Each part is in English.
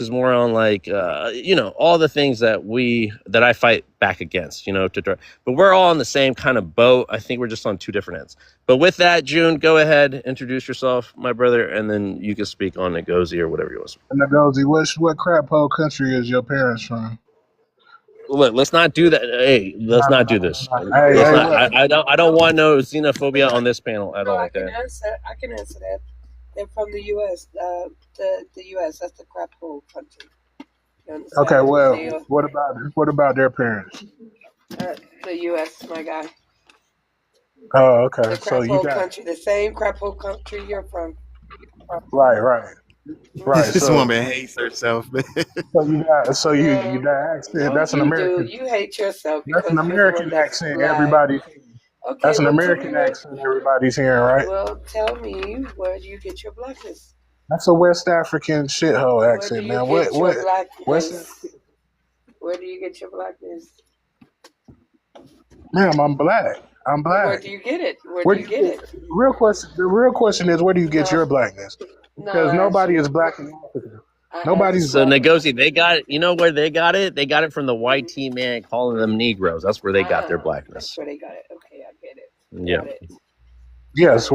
is more on like all the things that I fight back against, but we're all on the same kind of boat. I think we're just on two different ends. But with that, June, go ahead, introduce yourself, my brother, and then you can speak on Ngozi or whatever you want. Ngozi, what crap hole country is your parents from? Look, let's not do that. Hey, let's not do this. Hey, Let's hey, not. look. I don't want no xenophobia on this panel at No, all. I Okay. can answer that. They're from the U.S. The U.S. That's the crap hole country. You understand? Okay, well, They are, what about their parents? the U.S. My guy. Oh, okay. The So crap you hole got country. The same crap hole country you're from. right. This So woman hates herself, man. you that accent. No, That's an you do. American. You hate yourself That's an because you're the one American that's accent. black. Okay, That's an well, tell me American accent. Everybody's hearing, right? Well, tell me, where do you get your blackness? That's a West African shithole Where do accent, you man. get your What's blackness? Where do you get your blackness? ma'am? I'm black. I'm Where black. do you get it? Where Where do do you you get it? The real question is, where do you get No, your blackness? no, Because I asked nobody you. is black in Africa. I asked Nobody's So black. Ngozi, they got it. You know where they got it? They got it from the white tea man calling them Negroes. That's where they got their That's blackness. where they got it. Okay, I get it. Yeah. Got it. Got Yes, it.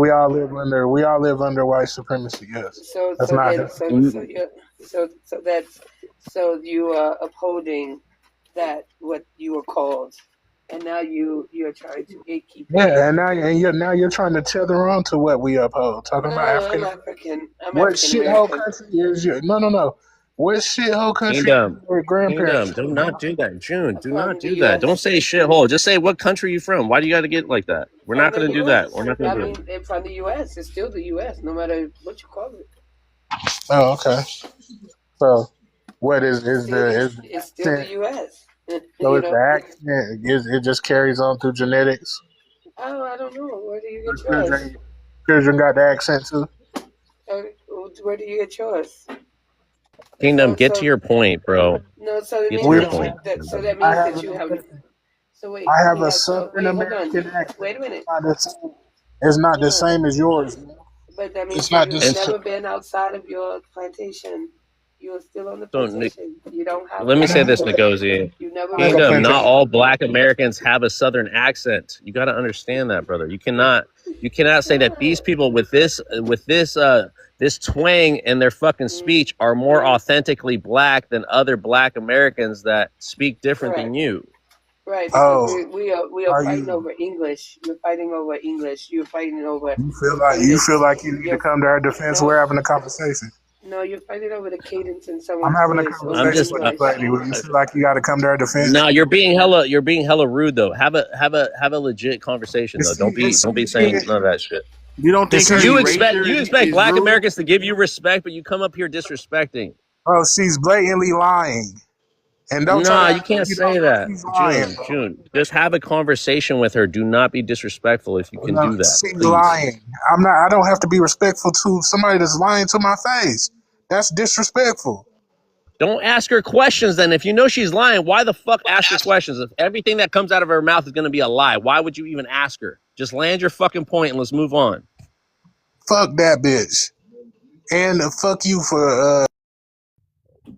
we all live under white supremacy. Yes, So that's so not. then so you are upholding that what you were called, and now you're trying to gatekeep it. Yeah, and you're trying to tether on to what we uphold. Talking No, about I'm African. African. I'm What African shithole American. country is your? No. What shithole country Kingdom. your grandparents Do from? not do that. June, do From not the do that. Don't U.S. say shithole. Just say what country you from. Why do you got to get like that? We're From not the going to do that. U.S. We're not I going to do it. mean, from the U.S. It's still the U.S. No matter what you call it. Oh, okay. So, what It's the still the accent? U.S. So You it's the know. accent. It just carries on through genetics. Oh, I don't know. Where do you Your get yours? children got the accent too. Where do you get yours? Kingdom, So get to so your point, bro. no. So it Get to means We your that don't. point. I means have that an you have. American. So wait, I have he a has. Southern Wait, hold on. American accent. Wait a minute. It's not the No, same as yours. but that means It's that not you've just. And never been outside of your plantation. You're still on the so, plantation. You don't have let me I say don't this, have a, Ngozi. You never I have a been. Kingdom, not plantation. all black Americans have a southern accent. You got to understand that, brother. You cannot say that these people with this twang in their fucking Mm, speech are more authentically black than other black Americans that speak different than correct. you. Right, because Oh, we are are fighting you? over English. You're fighting over English. You're fighting over You cadence. feel like you need to You're come to our defense? no, We're having a conversation. no. You're fighting over the cadence in I'm someone's having a voice over I'm conversation just with this English. lady. You feel like you got to come to our defense? no, you're being hella rude though. Have a legit conversation though. Don't be saying none of that shit. You don't think her See, You erasure expect is black rude? Americans to give you respect, but you come up here disrespecting. bro, she's blatantly lying. And don't try to Nah, you act like can't you don't say know that. she's lying, bro. June. Just have a conversation with her. Do not be disrespectful if you can No, do that, she's please. lying. I'm not. I don't have to be respectful to somebody that's lying to my face. That's disrespectful. Don't ask her questions then. If you know she's lying, why the fuck ask her questions? If everything that comes out of her mouth is going to be a lie, why would you even ask her? Just land your fucking point and let's move on. Fuck that bitch. And fuck you for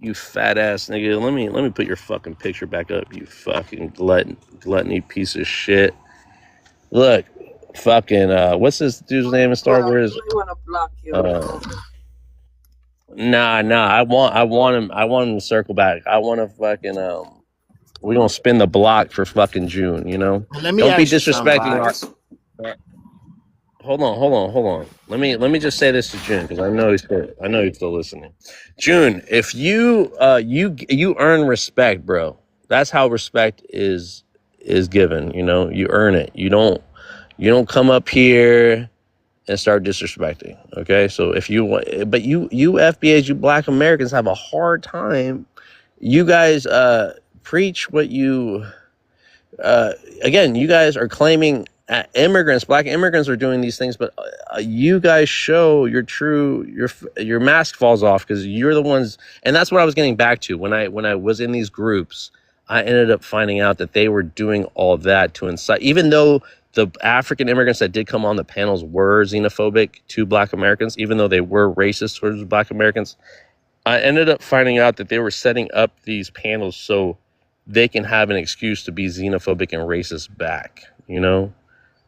You fat ass nigga. Let me put your fucking picture back up. You fucking gluttony piece of shit. Look, fucking what's this dude's name in Star Well, Wars? you may want to block you. Uh, nah. I want him to circle back. I want to fucking we gonna spin the block for fucking June. You know, Let me don't be ask you something, disrespecting our. Vibes. Hold on. Let me just say this to June because I know he's still listening. June, if you earn respect, bro. That's how respect is given. You know, you earn it. You don't come up here and start disrespecting. Okay, so if you want, but you FBAs, you Black Americans have a hard time. You guys preach what you again. You guys are claiming black immigrants are doing these things, but you guys show your mask falls off because you're the ones, and that's what I was getting back to when I was in these groups. I ended up finding out that they were doing all that to incite, even though the African immigrants that did come on the panels were xenophobic to Black Americans, even though they were racist towards Black Americans. I ended up finding out that they were setting up these panels so they can have an excuse to be xenophobic and racist back. You know,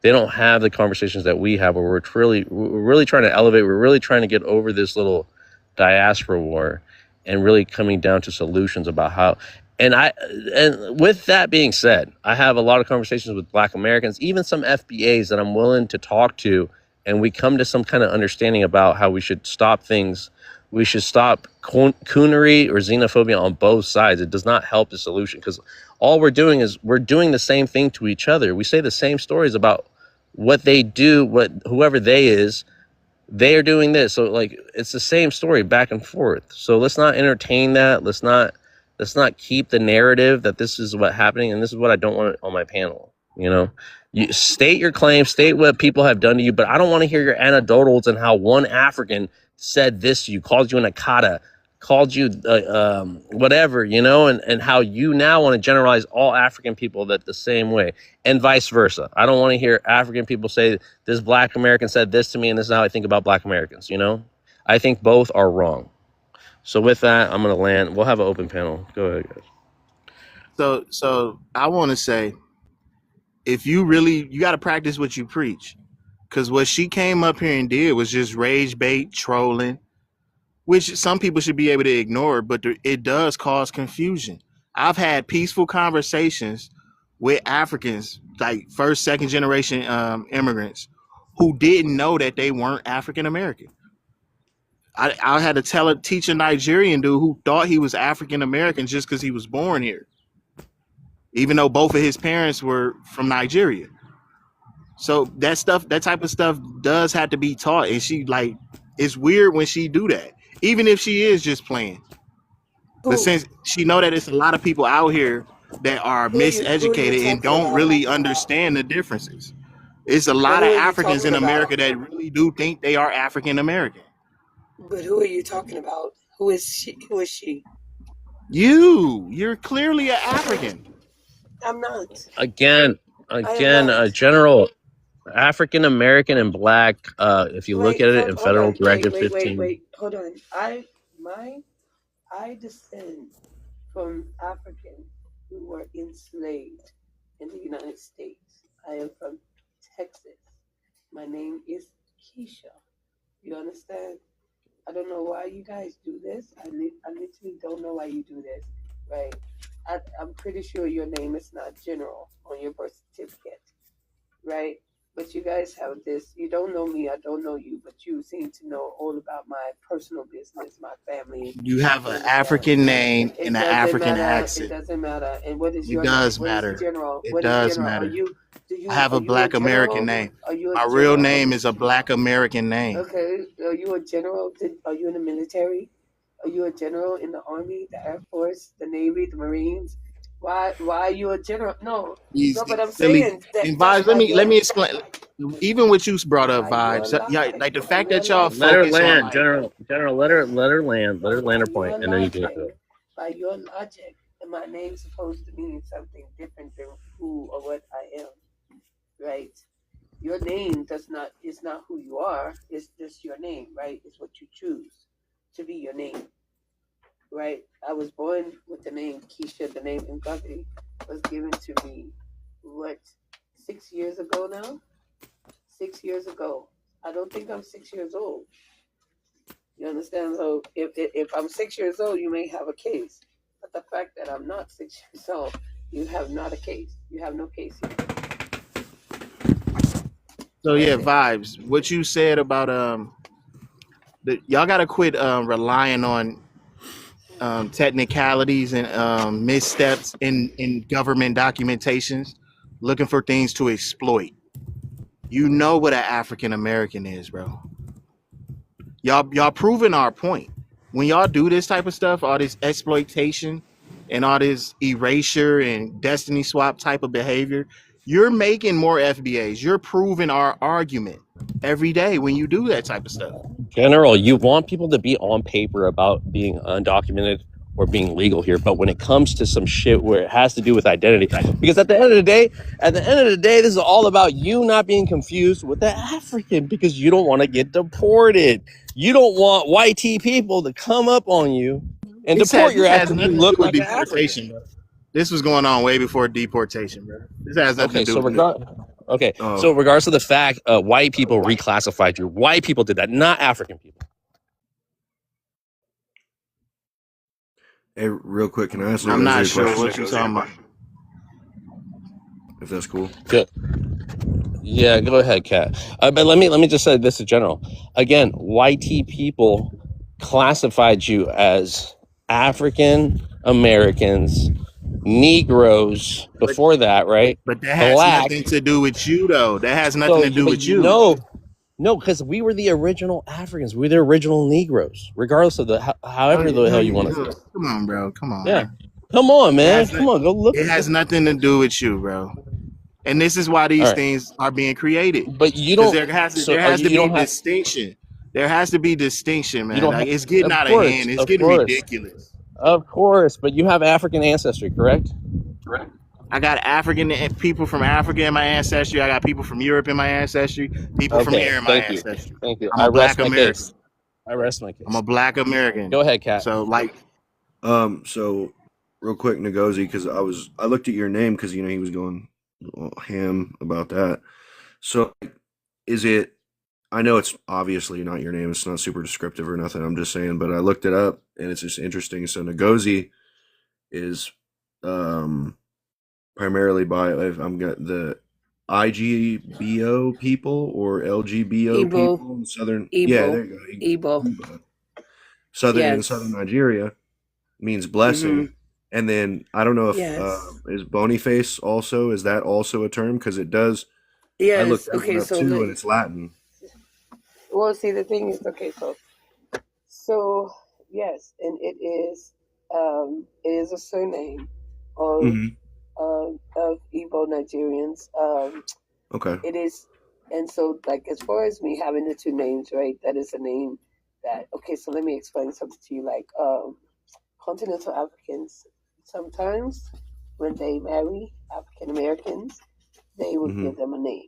they don't have the conversations that we have, where we're really trying to elevate. We're really trying to get over this little diaspora war and really coming down to solutions about how. And with that being said, I have a lot of conversations with Black Americans, even some FBAs that I'm willing to talk to, and we come to some kind of understanding about how we should stop things. We should stop coonery or xenophobia on both sides. It does not help the solution, because all we're doing is we're doing the same thing to each other. We say the same stories about what they do, what whoever they is, they are doing this. So like it's the same story back and forth. So let's not entertain that. Let's not keep the narrative that this is what's happening, and this is what I don't want on my panel. You know, you state your claim, state what people have done to you, but I don't want to hear your anecdotals and how one African said this to you, called you an Akata, called you whatever, you know, and how you now want to generalize all African people that the same way, and vice versa. I don't want to hear African people say this Black American said this to me, and this is how I think about Black Americans. You know, I think both are wrong. So with that, I'm going to land. We'll have an open panel. Go ahead, guys. So I want to say, if you got to practice what you preach, because what she came up here and did was just rage bait, trolling, which some people should be able to ignore, but it does cause confusion. I've had peaceful conversations with Africans, like first, second generation immigrants, who didn't know that they weren't African American. I had to teach a Nigerian dude who thought he was African American just because he was born here, even though both of his parents were from Nigeria. So that type of stuff does have to be taught. And she it's weird when she do that, even if she is just playing. But since she know that it's a lot of people out here that are miseducated and don't really understand the differences. It's a lot of Africans in America that really do think they are African American. But who are you talking about? Who is she? Who is she? You're clearly an African. I'm not. Again, general African American and Black. If you look at it in Federal Directive 15. Wait, hold on. I descend from Africans who were enslaved in the United States. I am from Texas. My name is Keisha. You understand? I don't know why you guys do this. I literally don't know why you do this, right? I'm pretty sure your name is not General on your birth certificate, right? But you guys have this. You don't know me. I don't know you, but you seem to know all about my personal business, my family. You have an African name and an African accent. It doesn't matter. And what is your name? It does matter. It does matter. I have a Black American name. My real name is a Black American name. Okay. Are you a general? Are you in the military? Are you a general in the Army, the Air Force, the Navy, the Marines? Why are you a general? No, but I'm saying that. And Vibes, let me explain. Even what you brought up, Vibes, like the fact that y'all let her focus land, on, General, let her land her point, and then you can go. By your logic, my name's supposed to mean something different than who or what I am, right? Your name is not who you are. It's just your name, right? It's what you choose to be your name, right? I was born with the name Keisha. The name Ngati was given to me, 6 years ago now? 6 years ago. I don't think I'm 6 years old. You understand? So if I'm 6 years old, you may have a case. But the fact that I'm not 6 years old, you have not a case. You have no case here. So yeah, Vibes, what you said about y'all gotta quit relying on technicalities and missteps in government documentations, looking for things to exploit. You know what an African American is, bro. Y'all proving our point. When y'all do this type of stuff, all this exploitation and all this erasure and destiny swap type of behavior, you're making more FBAs. You're proving our argument every day when you do that type of stuff. General, you want people to be on paper about being undocumented or being legal here. But when it comes to some shit where it has to do with identity, because at the end of the day, this is all about you not being confused with the African, because you don't want to get deported. You don't want white people to come up on you and deport your This ass has because you nothing to look do with like an African. deportation, bro. This was going on way before deportation, bro. This has nothing Okay, to do so with it. so regardless of the fact, white people reclassified you. White people did that, not African people. Hey, real quick, can I ask I'm not Nosy a sure question? what you're talking about. If that's cool. Good. Yeah, go ahead, Kat. But let me just say this in general. Again, white people classified you as African Americans, Negroes before that, right? But that has Black. nothing to do with you, though. That has nothing So, to do but with you. no, because we were the original Africans. We were the original Negroes, regardless of however the hell you want to say it. Come on, bro. Come on. Yeah. Come on, man. has Come on, go look. It has nothing to do with you, bro. And this is why these All right. things are being created. But you Because don't. there has so to you be don't have. distinction. There has to be distinction, You man. don't Like have. it's getting Of out of course, hand. It's of getting course. ridiculous. Of course, but you have African ancestry, correct? I got African people from Africa in my ancestry. I got people from Europe in my ancestry. People from here in my Thank you. ancestry. Thank you. I'm a black American. Case. I rest my case. I'm a black American. Go ahead, Kat. So like, So real quick, Ngozi, because I looked at your name because he was going ham about that. So is it? I know it's obviously not your name. It's not super descriptive or nothing. I'm just saying, but I looked it up and it's just interesting. So Ngozi is primarily by I'm got the IGBO people or LGBO Igbo. people in southern. Igbo. Yeah, there you go. Igbo. Southern in Yes. southern Nigeria means blessing. And then I don't know if Yes. is Boniface also, is that also a term? Because it does. I Yes. looked that Okay. one up So too, and it's Latin. well, see, the thing is, okay, so yes, and it is a surname of Mhm. of Igbo Nigerians. Okay. It is, and so like as far as me having the two names, right? That is a name that. Okay, so let me explain something to you. Like continental Africans, sometimes when they marry African Americans, they would give them a name.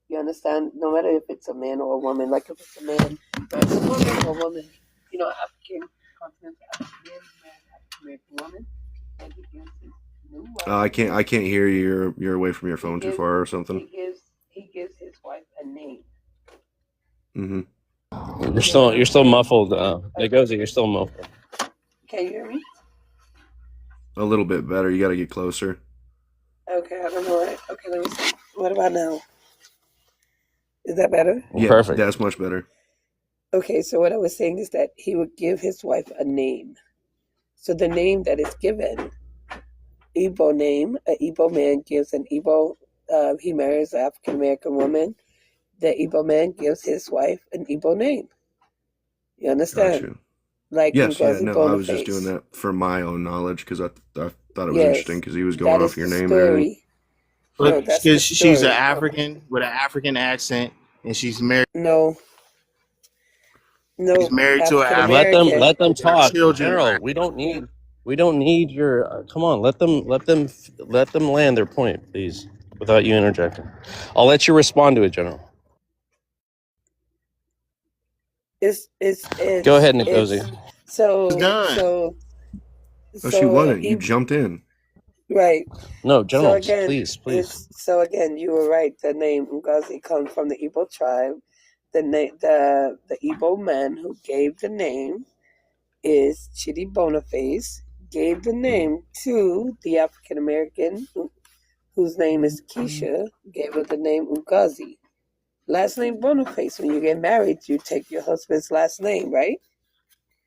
You understand? No matter if it's a man or a woman, like if it's a man, marries a woman or a woman, African continental African man, African American woman, and he gives his new wife. I can't hear you. You're away from your phone too far or something. He gives his wife a name. Mm-hmm. You're still muffled. Ngozi, you're still muffled. Can you hear me? A little bit better. You got to get closer. Okay, I don't know. Okay, let me see. What about now? Is that better? Yeah, Perfect. That's much better. Okay, so what I was saying is that he would give his wife a name. So the name that is given, Igbo name, an Igbo man gives an Igbo, he marries an African American woman. The Igbo man gives his wife an Igbo name. You understand? Gotcha. Like Yes, yeah, Ngozi no, I was just doing Boniface. that for my own knowledge because I thought it was Yes, interesting because he was going that off is your the name and everything. story. No, but that's the because she's an story. African with an African accent, and she's married No, to an African African. American. Let them talk. Children. General, we don't need your. Come on, let them land their point, please, without you interjecting. I'll let you respond to it, General. It's Go ahead, Ngozi. so It's done. so Oh, she wasn't. You Igbo- jumped in. right. No, So General, again, please. so again, you were right. The name Ngozi comes from the Igbo tribe. The Igbo man who gave the name is Chidi Boniface. Gave the name to the African American whose name is Keisha. Gave her the name Ngozi. Last name Boniface. When you get married, you take your husband's last name, right?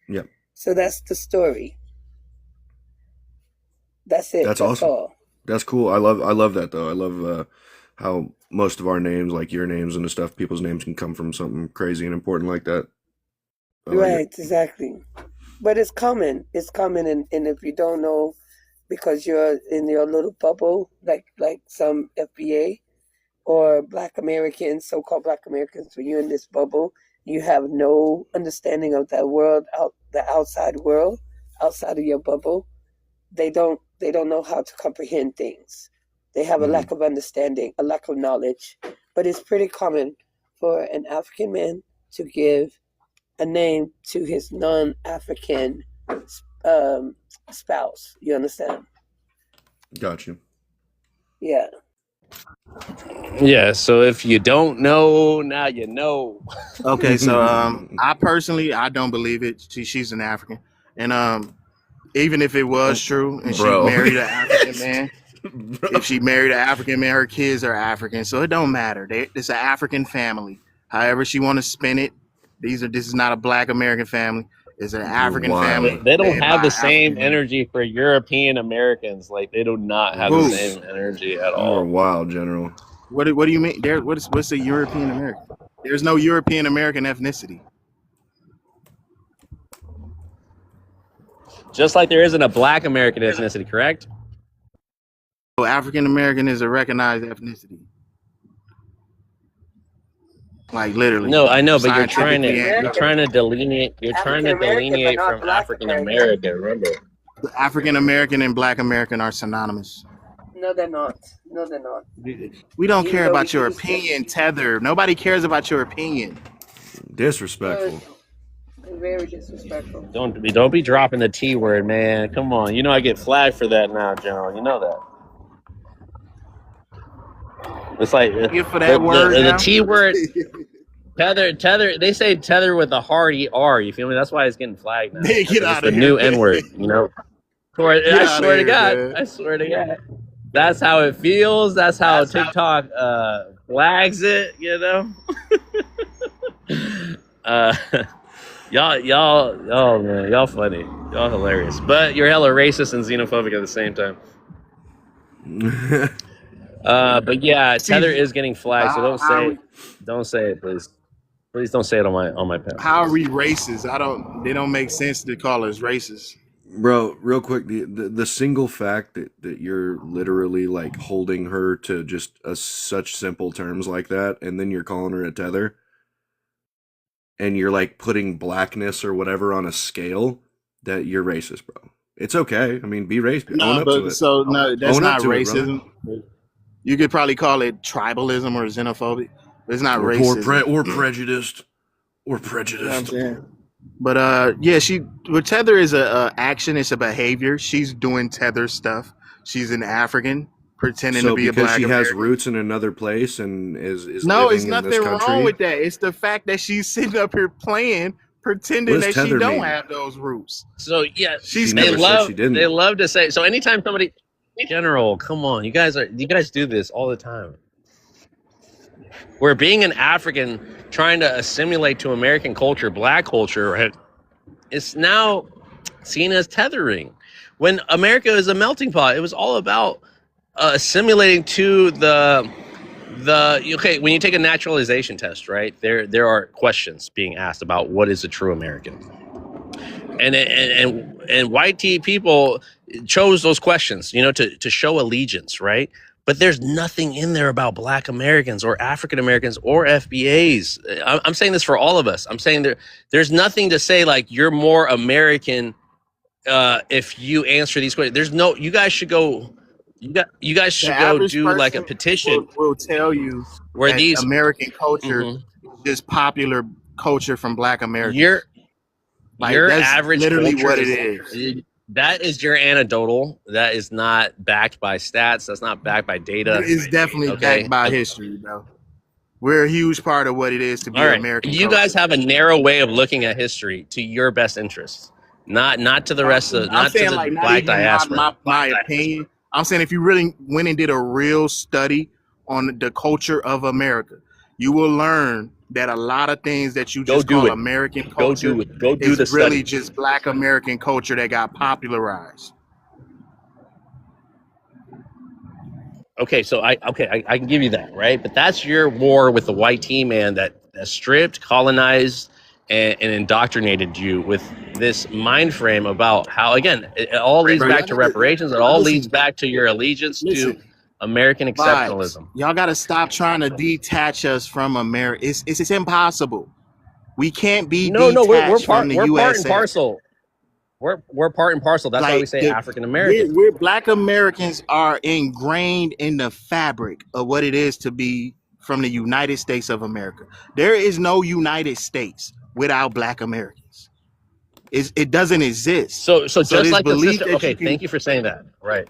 Yep. So that's the story. That's it. That's That's awesome. all. That's cool. I love that though. I love how most of our names, like your names and the stuff, people's names can come from something crazy and important like that. I like Right, it. exactly. But it's common. It's common, and if you don't know, because you're in your little bubble, like some FBA or Black Americans, so-called Black Americans, when you're in this bubble, you have no understanding of that world, the outside world, outside of your bubble, they don't know how to comprehend things. They have a lack of understanding, a lack of knowledge. But it's pretty common for an African man to give a name to his non-African spouse. You understand? Got you. Yeah. Yeah. So if you don't know, now you know. Okay, so I personally I don't believe it. She's an African, and even if it was true and she Bro. married an African man, if she married an African man, her kids are African, so it don't matter. It's an African family. However she want to spin it, this is not a Black American family. It's an African wild. family. They don't led have by the same African men. energy for European Americans. Like they do not have the Who? same energy at You are all. wild, General. What do you mean? What's a European American? There's no European American ethnicity. Just like there isn't a Black American ethnicity, correct? So African American is a recognized ethnicity. Like literally. No, I know, but you're trying to Scientifically, you're trying to delineate African-American, but not from Black African American. American. Remember, African American and Black American are synonymous. No, they're not. No, they're not. We don't Even care though about we your use them. opinion, Tether. Nobody cares about your opinion. Disrespectful. Very disrespectful. don't be dropping the T word, man. Come on, you know I get flagged for that now, General. You know that. It's like You for that word the now? T word. Tether. They say tether with a hard ER. You feel me? That's why it's getting flagged now. Man, get It's out the of new here. N word. You know. I outta swear to here, God. man. I swear to God. That's how it feels. That's how TikTok flags it. You know. Y'all, oh man, y'all funny. Y'all hilarious. But you're hella racist and xenophobic at the same time. But yeah, Tether is getting flagged, so don't say it, please. Please don't say it on my page. How are we racist? They don't make sense to call us racist. Bro, real quick, the single fact that you're literally like holding her to just such simple terms like that, and then you're calling her a tether, and you're like putting blackness or whatever on a scale, that you're racist, bro. It's okay. I mean, be racist. Own up to it. So no, that's Own up not to it, racism. You could probably call it tribalism or xenophobic. But it's not racism. Or prejudiced. Or You know what I'm prejudiced. saying? But yeah, Tether is a action. It's a behavior. She's doing Tether stuff. She's an African pretending So to be a because Black she has American. roots in another place and is No, living it's in nothing this country. wrong with that. It's the fact that she's sitting up here playing, pretending What does that she tether don't mean? have those roots. So yeah, She's She they never love said she didn't. they love to say. So anytime somebody, General, come on, you guys do this all the time. Where being an African trying to assimilate to American culture, Black culture, right, it's now seen as tethering. When America is a melting pot, it was all about assimilating to the okay. When you take a naturalization test, right, there are questions being asked about what is a true American, and white people chose those questions, you know, to show allegiance, right? But there's nothing in there about Black Americans or African Americans or FBAs. I'm saying this for all of us. I'm saying there's nothing to say like you're more American if you answer these questions. There's no. You guys should go. You guys should The go average do like a person petition will tell you where that these American culture Mhm. is popular culture from Black Americans. your Like, your that's average literally culture what it is. That is your anecdotal. That is not backed by stats. That's not backed by data. It's definitely Okay. backed by history, bro. We're a huge part of what it is to be All right. American. You guys have a narrow way of looking at history to your best interests, not to the rest of I'm not to saying the like not Black even diaspora. my opinion. I'm saying if you really went and did a real study on the culture of America, you will learn that a lot of things that you Go just do call it. American Go culture do it. Go do the is really study. just Black American culture that got popularized. Okay, so I can give you that, right? But that's your war with the white team, man, that stripped, colonized, and indoctrinated you with this mind frame about how, again, it all leads Bro, back y'all to need to- reparations. It all listen. leads back to your allegiance Listen. to American Vibes. exceptionalism. Y'all got to stop trying to detach us from America. It's impossible. We can't be No, we're detached part from the we're part USA. and parcel. We're part and parcel. That's why we Like say the African American. we're Black Americans are ingrained in the fabric of what it is to be from the United States of America. There is no United States without Black Americans. It doesn't exist. So So just this like the belief sister. that Okay, you thank can you for saying that. Right.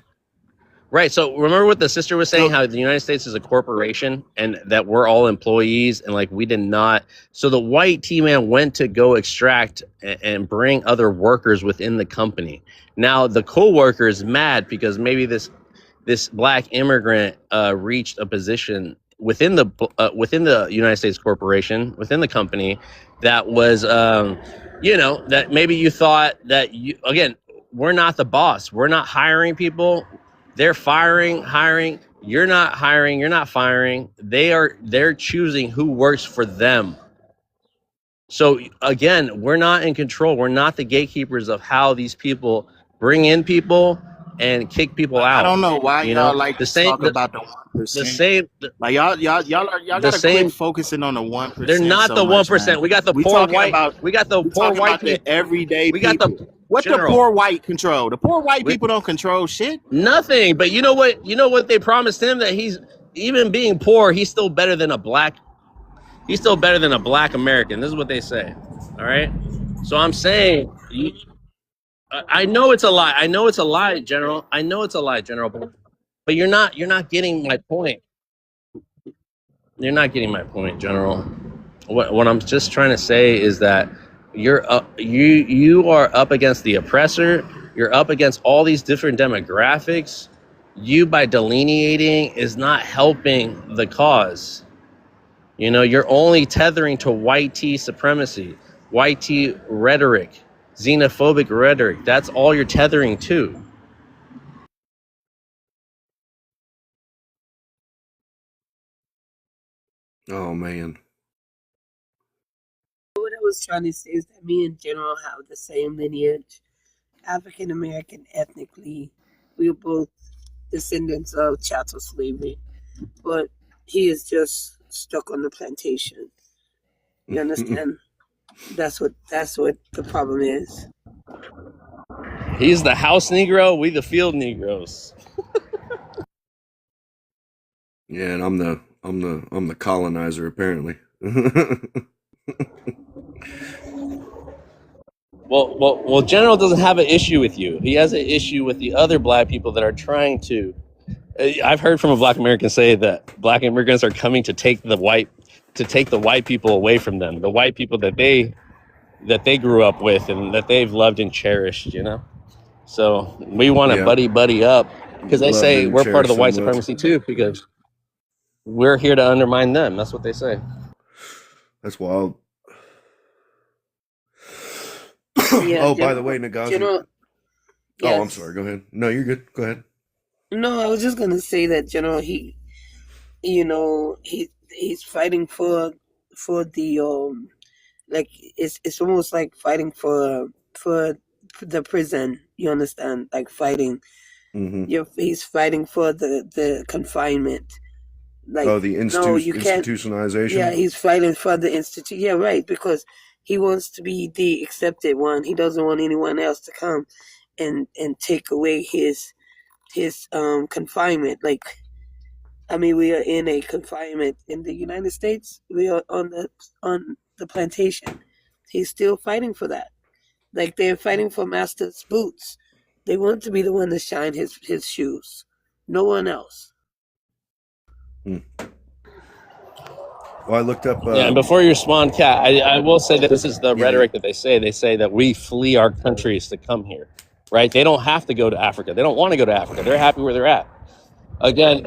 Right. So remember what the sister was saying, so how the United States is a corporation and that we're all employees and like we did not. So the white T-man went to go extract and bring other workers within the company. Now the co-worker is mad because maybe this black immigrant reached a position within the United States corporation, within the company that was that maybe you thought that you again, we're not the boss. We're not hiring people. They're hiring. You're not hiring, you're not firing. They're choosing who works for them. So again, we're not in control. We're not the gatekeepers of how these people bring in people and kick people I don't out. know why You y'all know, like the to same talk about the the 1%. same Like y'all the gotta quit same focusing on the they're 1% not so the much, man. 1%. We got the We poor talking white about we got the we poor talking white about the people. everyday We got the people. What the general. poor white control? The poor white We, people don't control shit. nothing. But you know what they promised him, that he's even being poor, he's still better than a black American. This is what they say. All right. So I'm saying, I know it's a lie. I know it's a lie, General. I know it's a lie, General. But you're not getting my point. You're not getting my point, General. What I'm just trying to say is that you are up against the oppressor. You're up against all these different demographics. You, by delineating, is not helping the cause. You know, you're only tethering to white tea supremacy, white tea rhetoric, xenophobic rhetoric. That's all you're tethering to. Oh man. What I was trying to say is that me and General have the same lineage, African American ethnically. We are both descendants of chattel slavery, but he is just stuck on the plantation. You understand? That's what the problem is. He's the house Negro, we the field Negroes. Yeah, and I'm the colonizer apparently. Well, General doesn't have an issue with you. He has an issue with the other black people that are trying to. I've heard from a black American say that black immigrants are coming to take the white people away from them, the white people that they grew up with and that they've loved and cherished. You know, so we want to Yeah, buddy up because they loved say and we're part of the cherished so white much. supremacy too because we're here to undermine them. That's what they say. That's wild. Yeah, Oh, by the General. way, Nagazi. General. Oh, I'm Yes. sorry. Go ahead. No, you're good. Go ahead. No, I was just gonna say that General. He's fighting for the like it's almost like fighting for the prison. You understand? Like fighting. Mm-hmm. He's fighting for the confinement. Like Oh, the no, you can't. institutionalization. Yeah, he's fighting for the institute. Yeah, right. Because he wants to be the accepted one. He doesn't want anyone else to come and take away his confinement. Like, I mean, we are in a confinement in the United States. We are on the plantation. He's still fighting for that. Like they're fighting for Master's boots. They want to be the one to shine his shoes. No one else. Well, I looked up. Yeah, and before you respond, Kat, I will say that this is the rhetoric that they say. They say that we flee our countries to come here, right? They don't have to go to Africa. They don't want to go to Africa. They're happy where they're at. Again,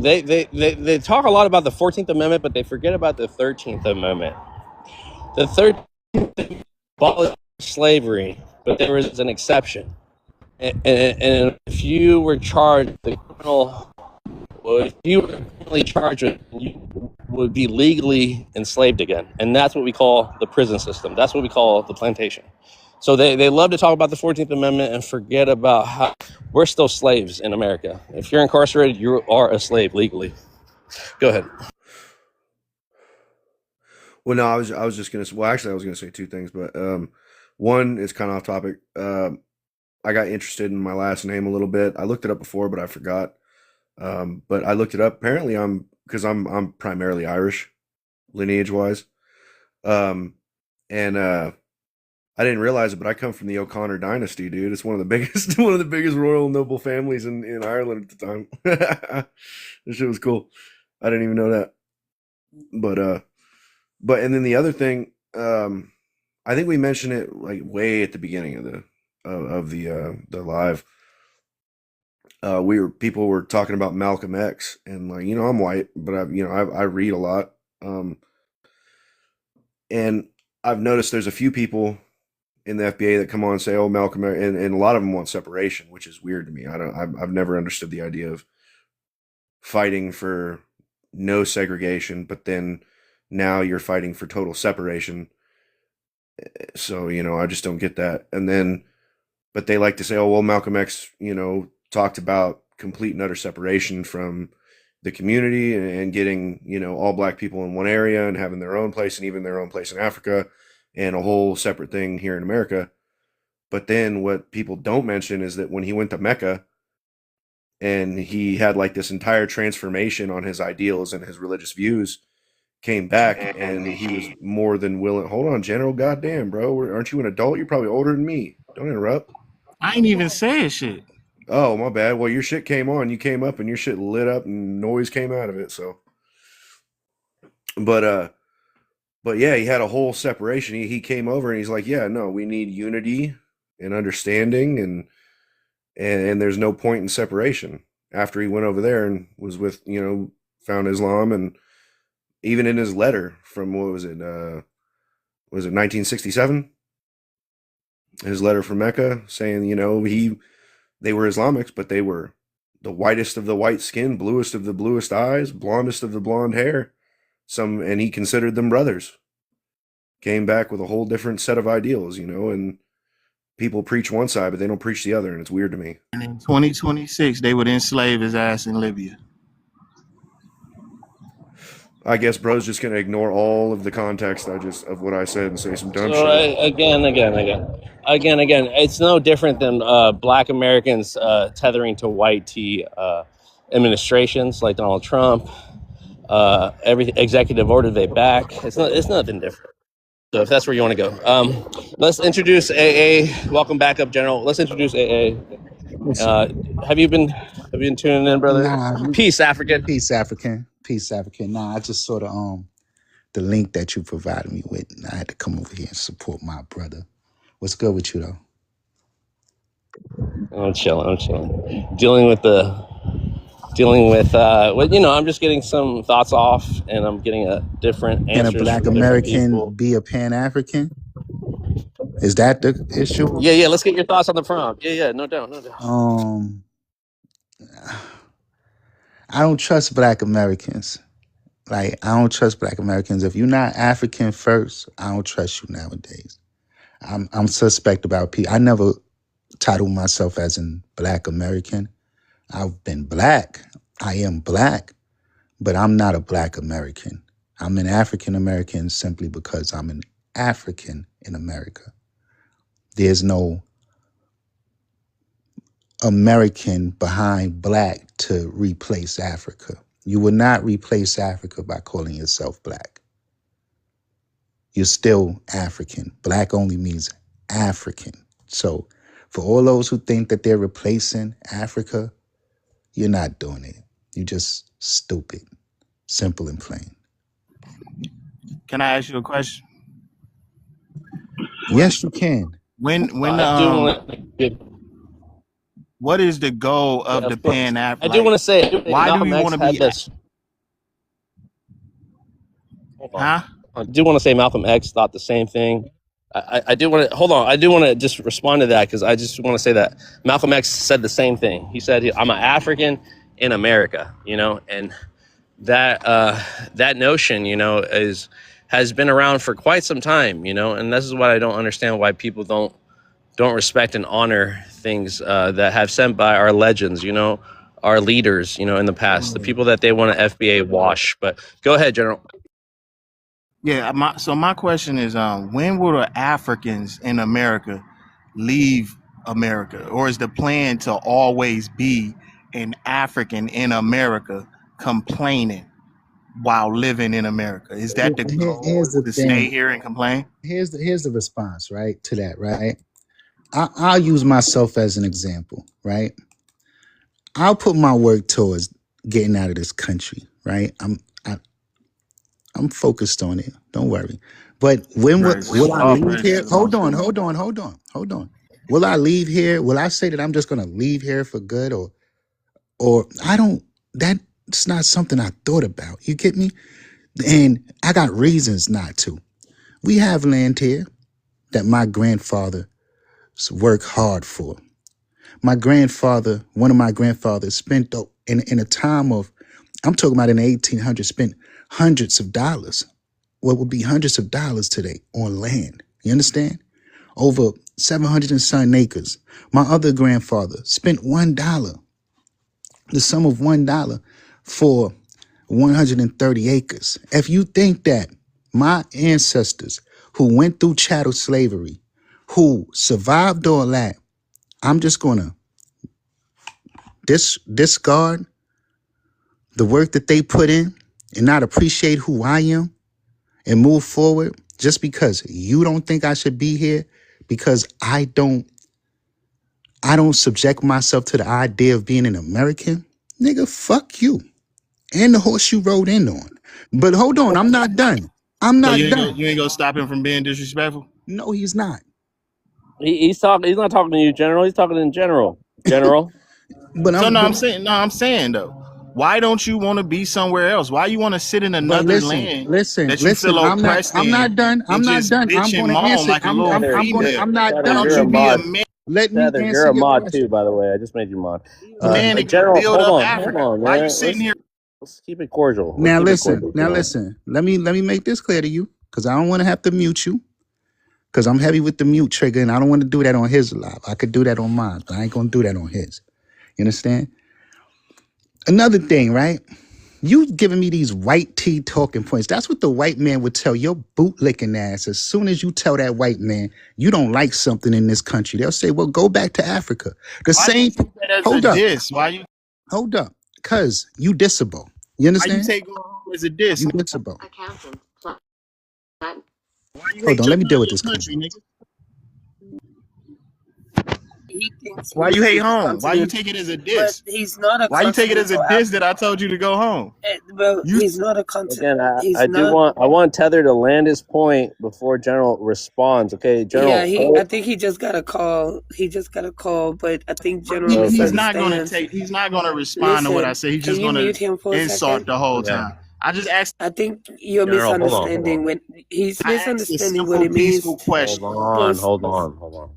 they talk a lot about the 14th Amendment, but they forget about the 13th Amendment. The 13th abolished slavery, but there was an exception. And if you were charged the criminal, well, if you were criminally charged with, you would be legally enslaved again, and that's what we call the prison system. That's what we call the plantation. So they love to talk about the 14th Amendment and forget about how we're still slaves in America. If you're incarcerated, you are a slave legally. Go ahead. Well, no, I was just gonna. Well, actually, I was gonna say two things, but one is kind of off topic. I got interested in my last name a little bit. I looked it up before, but I forgot. But I looked it up. Apparently, I'm primarily Irish, lineage wise. Um, and I didn't realize it, but I come from the O'Connor dynasty, dude. It's one of the biggest one of the biggest royal noble families in Ireland at the time. This shit was cool. I didn't even know that. But and then the other thing, I think we mentioned it like way at the beginning of the live. People were talking about Malcolm X, and like, I'm white, but I read a lot, and I've noticed there's a few people in the FBA that come on and say, "Oh, Malcolm," and a lot of them want separation, which is weird to me. I've never understood the idea of fighting for no segregation, but then now you're fighting for total separation. So I just don't get that. And then, but they like to say, "Oh, well, Malcolm X, talked about complete and utter separation from the community and getting, all black people in one area and having their own place and even their own place in Africa and a whole separate thing here in America." But then what people don't mention is that when he went to Mecca and he had like this entire transformation on his ideals and his religious views, came back and he was more than willing. Hold on, General. Goddamn, bro. Aren't you an adult? You're probably older than me. Don't interrupt. I ain't even saying shit. Oh, my bad. Well, your shit came on. You came up and your shit lit up and noise came out of it. So, but yeah, he had a whole separation. He came over and he's like, "Yeah, no, we need unity and understanding, and there's no point in separation." After he went over there and was with, found Islam, and even in his letter from, what was it? Was it 1967? His letter from Mecca saying, they were Islamics, but they were the whitest of the white skin, bluest of the bluest eyes, blondest of the blonde hair. And he considered them brothers. Came back with a whole different set of ideals, and people preach one side, but they don't preach the other, and it's weird to me. And in 2026, they would enslave his ass in Libya. I guess bro's just gonna ignore all of the context of what I said and say some dumb So shit. again, it's no different than Black Americans tethering to white tea administrations like Donald Trump. Every executive order they back. It's nothing different. So if that's where you want to go, let's introduce AA. Welcome back up, General. Let's introduce AA. Have you been tuning in, brother? Nah, Peace, African. Peace African. Nah, I just saw the link that you provided me with, and I had to come over here and support my brother. What's good with you though? I'm chilling. Dealing with I'm just getting some thoughts off, and I'm getting a different Can a answers Black from different American people. be a Pan-African? Is that the issue? Yeah. Let's get your thoughts on the prompt. Yeah. No doubt. I don't trust Black Americans. Like, I don't trust Black Americans. If you're not African first, I don't trust you nowadays. I'm suspect about people. I never titled myself as a Black American. I've been Black. I am Black, but I'm not a Black American. I'm an African American simply because I'm an African in America. There's no American behind Black to replace Africa. You will not replace Africa by calling yourself Black. You're still African. Black only means African. So for all those who think that they're replacing Africa, you're not doing it. You're just stupid. Simple and plain. Can I ask you a question? Yes, you can. What is the goal of the Pan-African? I do want to say, why do you want to be this? Huh? I do want to say Malcolm X thought the same thing. I do want to hold on. I do want to just respond to that, because I just want to say that Malcolm X said the same thing. He said, "I'm an African in America," and that notion, has been around for quite some time, and this is what I don't understand, why people don't respect and honor things that have sent by our legends, our leaders, in the past, the people that they want to FBA wash. But go ahead, General. Yeah, my question is, when will the Africans in America leave America, or is the plan to always be an African in America complaining while living in America? Is that the Here's goal, the to stay thing. here and complain? Here's the response, right, to that, right? I'll use myself as an example, right? I'll put my work towards getting out of this country, right? I'm focused on it. Don't worry. But when will I Oh, leave here? Hold on. Will I leave here? Will I say that I'm just gonna leave here for good, or I don't? That's not something I thought about. You get me? And I got reasons not to. We have land here that my grandfather worked hard for. My grandfather, one of my grandfathers, spent in a time of, I'm talking about in the 1800s, spent hundreds of dollars, what would be hundreds of dollars today, on land. You understand? Over 700 and some acres. My other grandfather spent $1, the sum of $1 for 130 acres. If you think that my ancestors who went through chattel slavery, who survived all that, I'm just going to discard the work that they put in and not appreciate who I am and move forward just because you don't think I should be here, because I don't subject myself to the idea of being an American? Nigga, fuck you. And the horse you rode in on. But hold on, I'm not done. So you ain't gonna stop him from being disrespectful? No, he's not. He's talking. He's not talking to you, General. He's talking in general. General. But I'm saying though, why don't you want to be somewhere else? Why you want to sit in another land that you feel oppressed in? I'm not done. I'm not done. I'm going to answer. Like I'm not Tether, done. Why don't you're you a be a mod. man? Let me Tether, answer you're a your mod question. too, by the way. I just made you mod. Man, General, build hold up on, Africa. hold on, Why man. you sitting here? Let's keep it cordial. Now listen. Let me make this clear to you, because I don't want to have to mute you, because I'm heavy with the mute trigger, and I don't want to do that on his live. I could do that on mine, but I ain't gonna do that on his. You understand? Another thing, right? You giving me these white tea talking points. That's what the white man would tell your bootlicking ass. As soon as you tell that white man you don't like something in this country, they'll say, well, go back to Africa. Hold up. Because you dissable. You understand? Why you take going home as a diss? You dissable. Why you Hold on, let me deal with this country, nigga? He thinks Why you hate home? Why you take it as a diss? But he's not a Why you take it as a continental diss that I told you to go home? Well, he's not a continent. Again, I want Tether to land his point before General responds. Okay, General. Yeah, I think he just got a call. But I think General He's not gonna respond to what I say. He's just gonna insult the whole time. I just asked. I think you're misunderstanding when he's misunderstanding what it means. Hold on.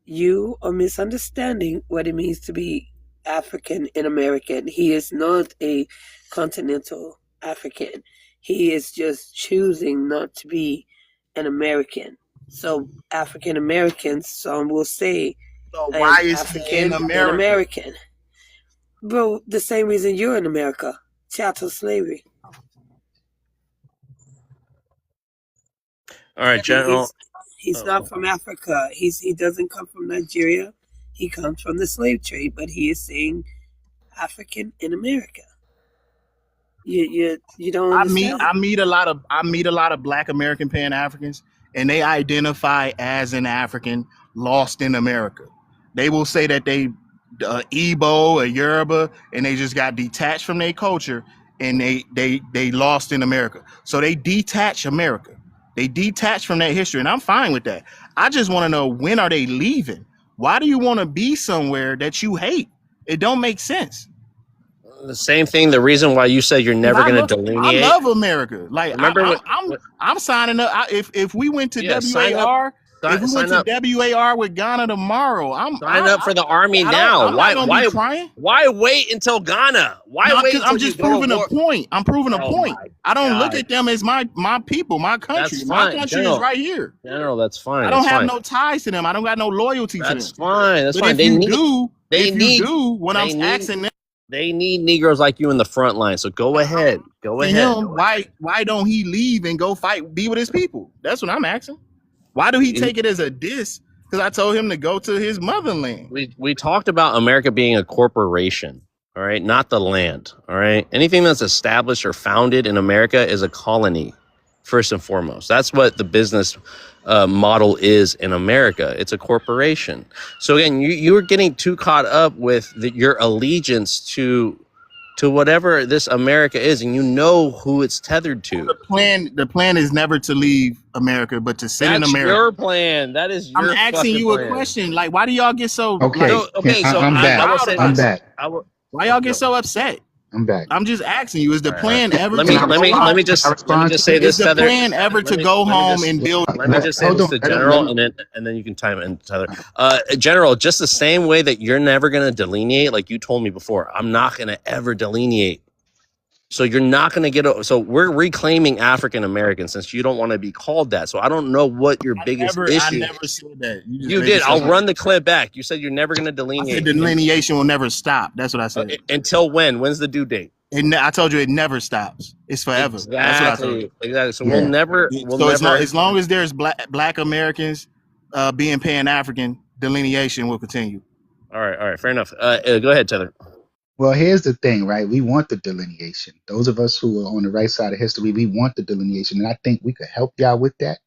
You are misunderstanding what it means to be African and American. He is not a continental African. He is just choosing not to be an American. So African Americans, some will say, why is African he in America? Bro, the same reason you're in America. Chattel slavery. All right, General. He's not from Africa. He doesn't come from Nigeria. He comes from the slave trade, but he is saying African in America. You don't understand. I meet a lot of Black American Pan Africans, and they identify as an African lost in America. They will say that they Igbo or Yoruba, and they just got detached from their culture, and they lost in America. So they detach America. They detach from that history, and I'm fine with that. I just want to know, when are they leaving? Why do you want to be somewhere that you hate? It don't make sense. The same thing. The reason why you said you're never going to delineate. I love America. Like, I'm signing up. If we went to WAR, if we went to WAR with Ghana tomorrow, sign up for the army now. Why wait until Ghana? I'm just proving a point. I'm proving a point. I don't look at them as my people, my country. My country is right here. General, that's fine. I don't have no ties to them. I don't got no loyalty to them. That's fine. That's fine. If you do, when I'm asking them. They need Negroes like you in the front line. So go ahead. Why don't he leave and go fight, be with his people? That's what I'm asking. Why do he take it as a diss because I told him to go to his motherland. We talked about America being a corporation, all right, not the land, all right. Anything that's established or founded in America is a colony, first and foremost. That's what the business model is in America. It's a corporation. So again, you were getting too caught up with your allegiance to whatever this America is, and you know who it's tethered to. The plan is never to leave America, but to sit in That's America. your plan. That is your. I'm asking you a question. Like, why do y'all get so Okay, No, okay, so I'm I back. will say I'm this. back. why y'all get so upset? I'm back. I'm just asking you, is the plan ever Let to me go let me home? let me just say this, Is the Tether. plan ever to go home and build? Let me just say Hold this on. to General, and then you can time it in, Tether. General, just the same way that you're never gonna delineate, like you told me before, I'm not gonna ever delineate. So you're not gonna get. So we're reclaiming African Americans since you don't want to be called that. So I don't know what your biggest issue. I never said that. just You made did. yourself I'll up. run the clip back. You said you're never gonna I said delineate. delineation will never stop. That's what I said. Until when? When's the due date? I told you it never stops. It's forever. That's what I told you. Exactly. So Yeah. we'll never. As long as there's black Americans being Pan African, delineation will continue. All right. Fair enough. Go ahead, Tether. Well, here's the thing, right? We want the delineation. Those of us who are on the right side of history, we want the delineation. And I think we could help y'all with that.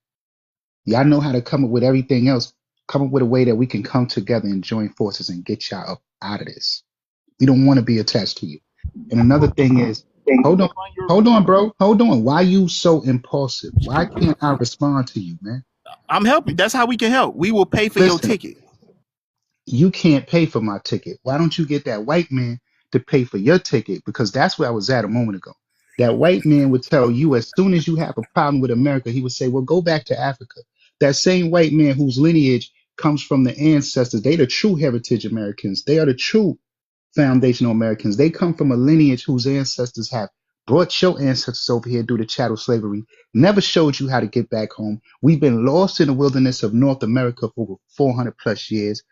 Y'all know how to come up with everything else. Come up with a way that we can come together and join forces and get y'all up out of this. We don't want to be attached to you. And another thing is, hold on, bro. Hold on. Why you so impulsive? Why can't I respond to you, man? I'm helping. That's how we can help. We will pay for your ticket. You can't pay for my ticket. Why don't you get that white man to pay for your ticket? Because that's where I was at a moment ago. That white man would tell you as soon as you have a problem with America, he would say, well, go back to Africa. That same white man whose lineage comes from the ancestors, they the true heritage Americans. They are the true foundational Americans. They come from a lineage whose ancestors have brought your ancestors over here due to chattel slavery, never showed you how to get back home. We've been lost in the wilderness of North America for over 400 plus years,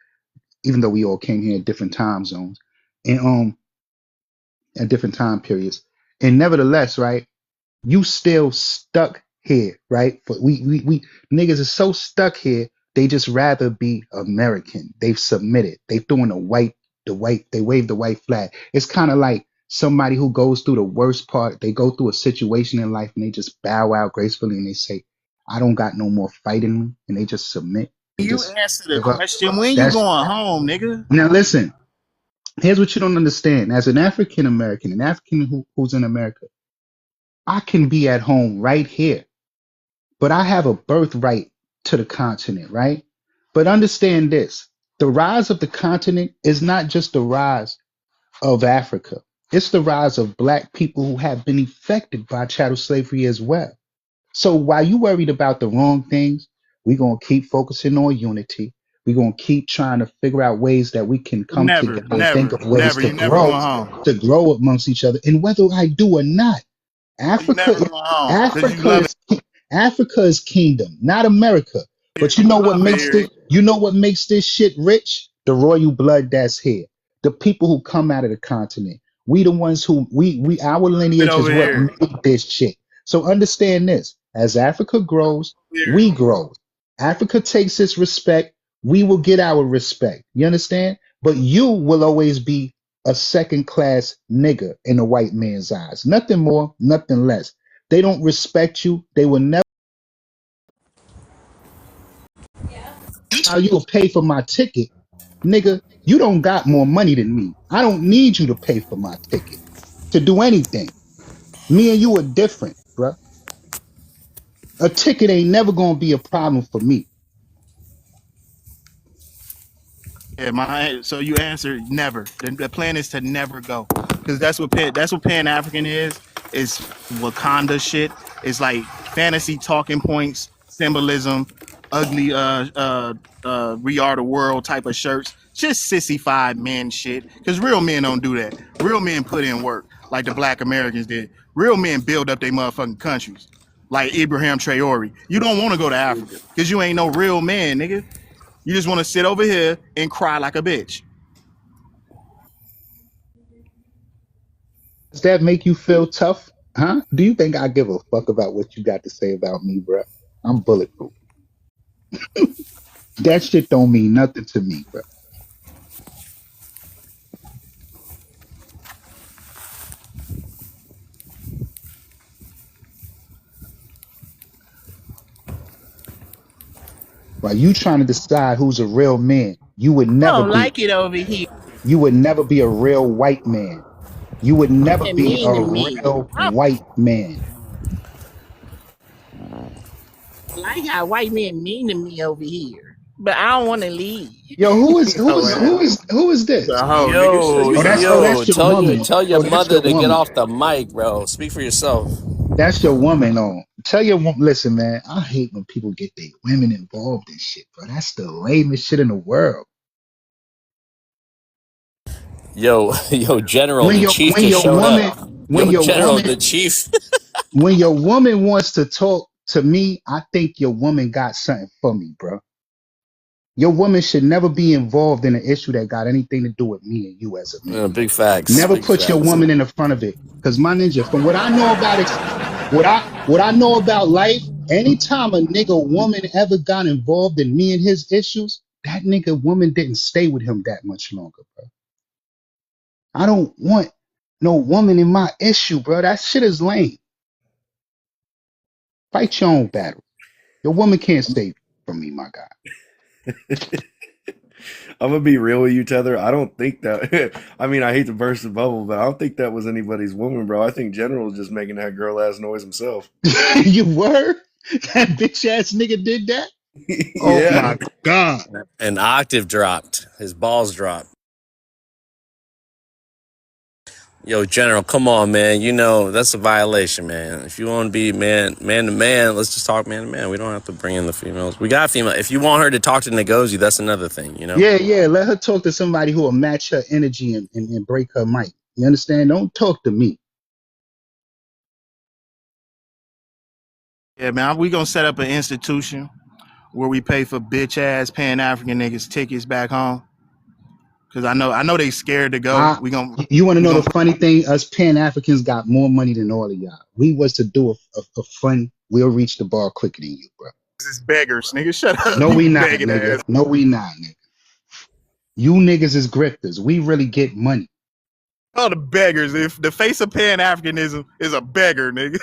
even though we all came here in different time zones and at different time periods. And nevertheless, right, you still stuck here, right? But we niggas are so stuck here, they just rather be American. They've submitted. They throwing they wave the white flag. It's kind of like somebody who goes through the worst part. They go through a situation in life and they just bow out gracefully and they say, I don't got no more fight in me, and they just submit. You answer the question when you going home, nigga. Now listen, here's what you don't understand. As an African American, an African who's in America, I can be at home right here, but I have a birthright to the continent, right? But understand this, the rise of the continent is not just the rise of Africa. It's the rise of black people who have been affected by chattel slavery as well. So while you worried about the wrong things, we're going to keep focusing on unity. We're going to keep trying to figure out ways that we can come together and think of ways to grow amongst each other. And whether I do or not, Africa is kingdom, not America. But you know what makes it? You know what makes this shit rich? The royal blood that's here. The people who come out of the continent. We the ones who our lineage is what made this shit. So understand this. As Africa grows, we grow. Africa takes its respect, we will get our respect. You understand? But you will always be a second class nigger in the white man's eyes. Nothing more, nothing less. They don't respect you. They will never. How you will pay for my ticket, nigga? You don't got more money than me. I don't need you to pay for my ticket to do anything. Me and you are different, bruh. A ticket ain't never gonna be a problem for me. Yeah, so you answered never. The plan is to never go, because that's what Pan African is. It's Wakanda shit. It's like fantasy talking points, symbolism, ugly we are the world type of shirts. Just sissified men shit. Because real men don't do that. Real men put in work like the black Americans did. Real men build up their motherfucking countries like Ibrahim Traore. You don't want to go to Africa because you ain't no real man, nigga. You just want to sit over here and cry like a bitch. Does that make you feel tough? Huh? Do you think I give a fuck about what you got to say about me, bruh? I'm bulletproof. That shit don't mean nothing to me, bro. While you trying to decide who's a real man, I don't like it over here. you would never be a real white man. You would never And be mean a to me. real I white man. don't like how white men mean to me over here. But I don't want to leave. Yo, Oh, well. who is this? The whole nigga Yo, shit. yo, That's your woman. tell your Oh, that's mother your to get woman. off the mic, bro. Speak for yourself. That's your woman on. Tell your woman, listen, man, I hate when people get their women involved in shit, bro. That's the lamest shit in the world. Yo, yo, General, When the your chief when just your showed up. woman when Yo, your General, woman the chief. when your woman wants to talk to me, I think your woman got something for me, bro. Your woman should never be involved in an issue that got anything to do with me and you as a man. Big facts. Never Big put your facts. woman in the front of it. Cause my ninja, from what I know about what I know about life, anytime a nigga woman ever got involved in me and his issues, that nigga woman didn't stay with him that much longer, bro. I don't want no woman in my issue, bro. That shit is lame. Fight your own battle. Your woman can't save you from me, my guy. I'm gonna be real with you, Tether. I don't think that. I mean, I hate to burst the bubble, but I don't think that was anybody's woman, bro. I think General was just making that girl ass noise himself. You were? That bitch ass nigga did that? Oh Yeah. my God. An octave dropped. His balls dropped. Yo, General, come on, man. You know, that's a violation, man. If you want to be man to man, let's just talk man to man. We don't have to bring in the females. We got female. If you want her to talk to Ngozi, that's another thing, you know? Yeah. Let her talk to somebody who will match her energy and break her mic. You understand? Don't talk to me. Yeah, man, we gonna set up an institution where we pay for bitch ass Pan African niggas tickets back home. Cause I know they scared to go. I, you want to know the funny thing? Us Pan Africans got more money than all of y'all. We was to do a fun. We'll reach the bar quicker than you, bro. This is beggars, nigga. Shut up. No, You we not, begging nigga. ass. No, we not, nigga. You niggas is grifters. We really get money. All the beggars. If the face of Pan Africanism is a beggar, nigga.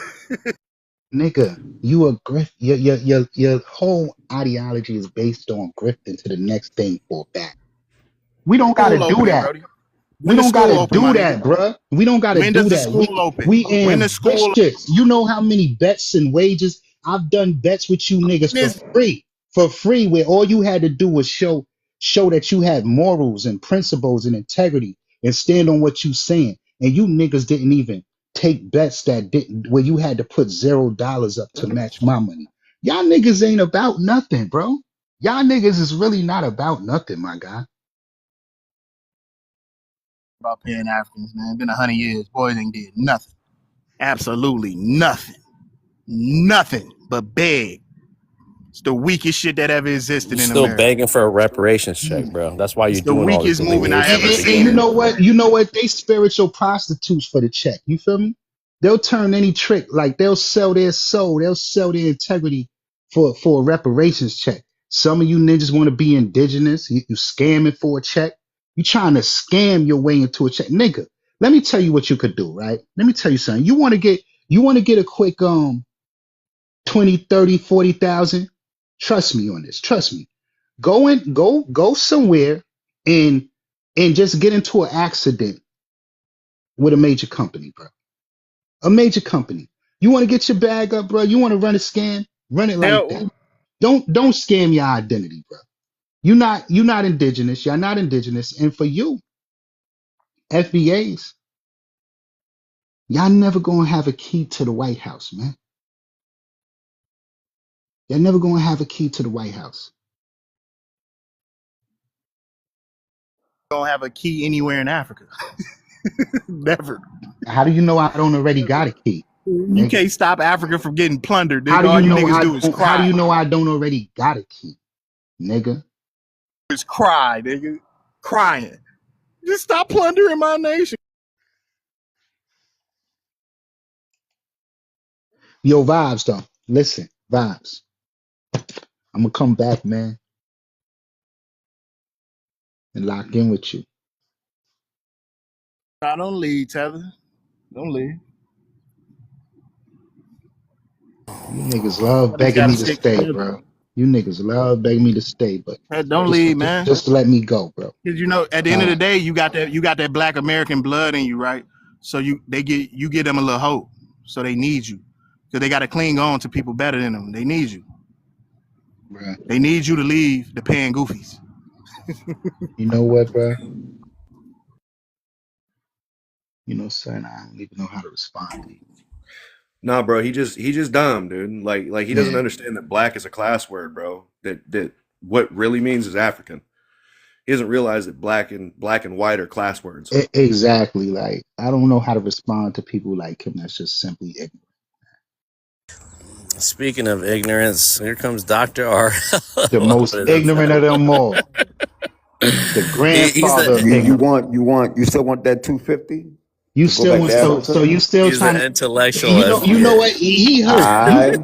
Nigga, you a grift. Your whole ideology is based on grifting to the next thing for a back. We don't gotta School do opening, that. Brody. We When the don't school gotta open, do my that, nigga? bruh. We don't gotta When do does the that. school open? We When the school ambitious. You know how many bets and wages I've done bets with you niggas for is free. For free, where all you had to do was show that you had morals and principles and integrity and stand on what you saying. And you niggas didn't even take bets that didn't where you had to put $0 up to match my money. Y'all niggas ain't about nothing, bro. Y'all niggas is really not about nothing, my guy. about Pan Africans, man. Been 100 years. Boys ain't did nothing. Absolutely nothing. Nothing but beg. It's the weakest shit that ever existed You're in still America. begging for a reparations check, bro. That's why It's you're the doing all this weakest movement I delineation ever in the And seen. you beginning. know what? You know what? They spiritual prostitutes for the check. You feel me? They'll turn any trick. Like they'll sell their soul. They'll sell their integrity for a reparations check. Some of you ninjas want to be indigenous. You scamming for a check. You trying to scam your way into a check. Nigga, let me tell you what you could do, right? Let me tell you something. You want to get a quick 20, 30, 40,000? Trust me on this. Trust me. Go somewhere and just get into an accident with a major company, bro. A major company. You want to get your bag up, bro? You want to run a scam? Run it like that. Don't scam your identity, bro. You're not indigenous. You're not indigenous. And for you, FBAs, y'all never gonna have a key to the White House, man. You're never gonna have a key to the White House. Don't have a key anywhere in Africa. Never. How do you know I don't already got a key, You nigga? can't stop Africa from getting plundered, How nigga. do All you you know niggas I do is don't? How do cry. you know I don't already got a key, nigga? It's cry, nigga. Crying. Just stop plundering my nation. Yo, vibes though. Listen, vibes. I'm gonna come back, man. and lock in with you. I don't leave, Tether. Don't leave. You niggas love I just begging gotta me to stick stay, together. bro. You niggas love begging me to stay, but Hey, don't leave, man. just to let me go, bro. Because you know, at the end of the day, you got that Black American blood in you, right? So you give them a little hope. So they need you. Because they gotta cling on to people better than them. They need you. Bruh. They need you to leave the paying goofies. You know what, bro? You know, son, I don't even know how to respond to you. Nah, bro, he just dumb, dude. Like he doesn't Yeah. understand that black is a class word, bro. That what really means is African. He doesn't realize that black and white are class words. Exactly. Like, I don't know how to respond to people like him that's just simply ignorant. Speaking of ignorance, here comes Dr. R. The most ignorant of them all. The He's grandfather of the ignorance. You still want that 250? You to go still back want to so Africa? you still he's trying the to intellectual you know FBA. what? He hurt. I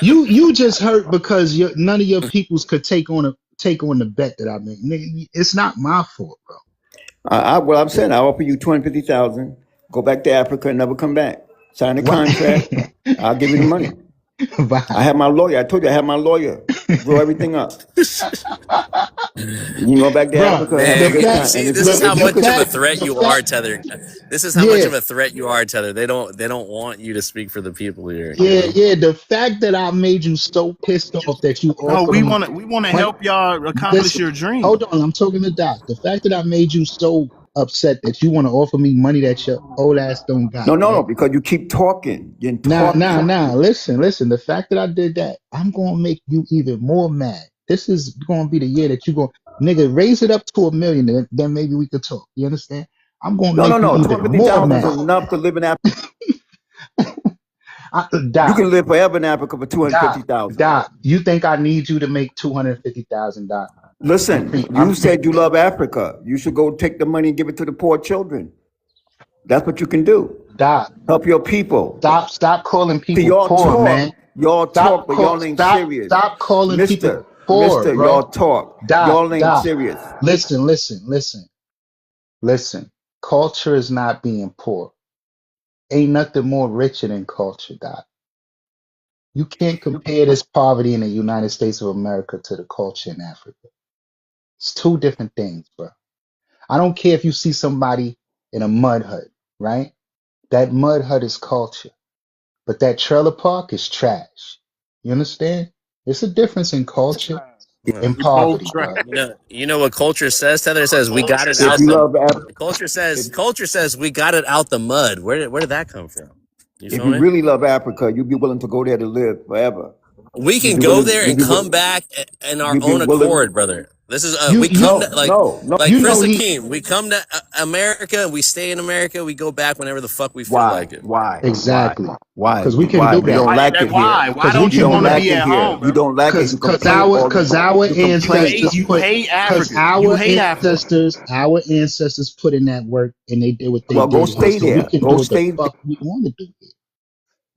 You just hurt because none of your peoples could take on the bet that I made. Nigga, it's not my fault, bro. well, I'm saying I offer you 250,000. Go back to Africa and never come back. Sign the What? contract. I'll give you the money. I Bye. have my lawyer. I told you I have my lawyer. Blow everything up. You can go back to Bro, Africa, have a the Man, good fact, time. see, And if this you is the, how if you the much could, of a fact, threat the you are, fact, Tether. This is how much yeah, of a threat you are, Tether. They don't want you to speak for the people here. yeah, yeah. The fact that I made you so pissed off that you No, offer we me wanna money. help y'all accomplish Listen, your dream. hold on. I'm talking to Doc. The fact that I made you so upset that you want to offer me money that your old ass don't got, no, right? because you keep talking. You Now, talk. now, now, listen. The fact that I did that, I'm gonna make you even more mad. This is gonna be the year that you go, nigga, raise it up to $1 million, then maybe we could talk. You understand? I'm gonna make you No. even more 250,000 is mad. enough to live in Africa. You Doc, can live forever in Africa for 250,000. Doc, you think I need you to make 250,000, Doc? Listen, you said you love Africa. You should go take the money and give it to the poor children. That's what you can do. Doc, Help your people. stop calling See, people poor, man. y'all talk, but y'all ain't serious. Stop calling people Mister, poor, bro. y'all talk. Doc, Y'all ain't serious. listen. Culture is not being poor. Ain't nothing more richer than culture, Doc. You can't compare this poverty in the United States of America to the culture in Africa. It's two different things, bro. I don't care if you see somebody in a mud hut, right? That mud hut is culture, but that trailer park is trash. You understand? It's a difference in culture Yeah. and We both poverty, try. bro. You know what culture says, Tether? It says we got it If out you the love Africa, culture says we got it out the mud. Where did that come from? You if feel you me? really love Africa, you'd be willing to go there to live forever. We You'd can be go willing. there You'd and be, come back in our you'd be own willing. accord, brother. This is You we you come to No. like you know Prince he Akeem. We come to America and we stay in America. We go back whenever the fuck we feel Why? like it. Why? Why? exactly Why? because we can Why? do We that. don't Why? like it here. Why Because we don't You you can don't do want to that. like be it at here. home, You bro? don't like it. You complain all the. You complain. Ancestors You put hate because Africa. You hate Africa. our ancestors put in that work and they did what they Well, go did here. stay So we there. can do Go what the stay. fuck we want to do here.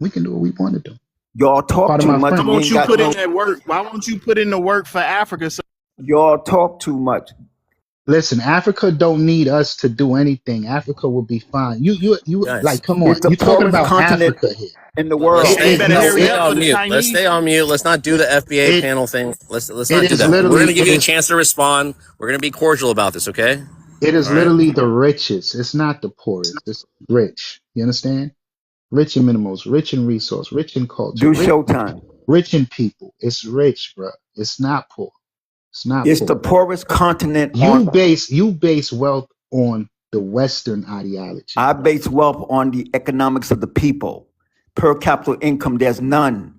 We can do what we want to do. Y'all talk Part of too my much Why friend. and you won't ain't you got put in no. that work? Why won't you put in the work for Africa? So Y'all talk too much. Listen, Africa don't need us to do anything. Africa will be fine. You Guys, like come on. It's the You talking poorest about continent Africa here. in the let's world. you stay better let's hurry stay up for on the mute. Let's Chinese stay on people. mute. Let's not do the FBA It panel thing. Let's it not do is that. We're literally gonna give it you a is chance to respond. We're gonna be cordial about this, okay? it is All right. literally the richest. It's not the poorest. It's rich. You understand? Rich in minerals, rich in resource, rich in culture, Do Showtime. rich in people. It's rich, bro. It's not poor. It's not It's the poor. poorest continent You on. base wealth on the Western ideology, I bro. base wealth on the economics of the people. Per capita income, there's none.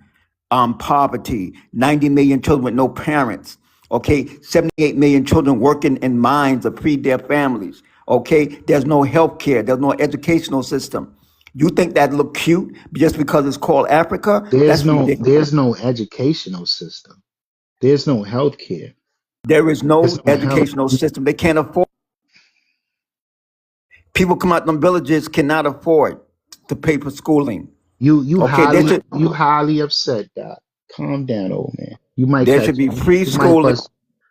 Poverty, 90 million children with no parents. Okay, 78 million children working in mines to feed their families. Okay, there's no health care, there's no educational system. You think that look cute just because it's called Africa? That's ridiculous. There's no educational system. There's no health care. There is There's no no health. educational system. They can't afford. People come out from villages cannot afford to pay for schooling. You Okay, highly upset, Doc. Calm down, old man. You might there catch should be free you might schooling. bust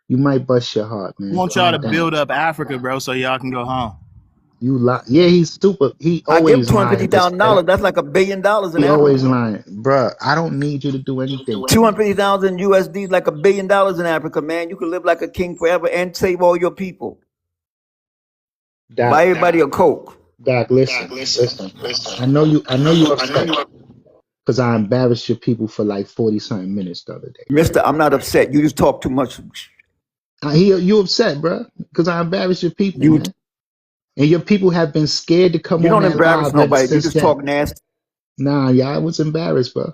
You might bust your heart, I man. want y'all to Calm down. build up Africa, bro, so y'all can go home. You lie. Yeah, he's stupid. He I give always lying. $250,000. That's like $1 billion in He always Africa. lying, bruh. I don't need you to do anything. 250,000 USD is like $1 billion in Africa, man. You can live like a king forever and save all your people. Buy everybody a Coke. Doc, listen. I know you upset because I embarrassed your people for like 40-something minutes the other day. Mister, I'm not upset. You just talk too much. You upset, bruh, because I embarrassed your people, You man. And your people have been scared to come you on don't that embarrass live ever nobody. You since just then. talk nasty. Nah, yeah, I was embarrassed, bro.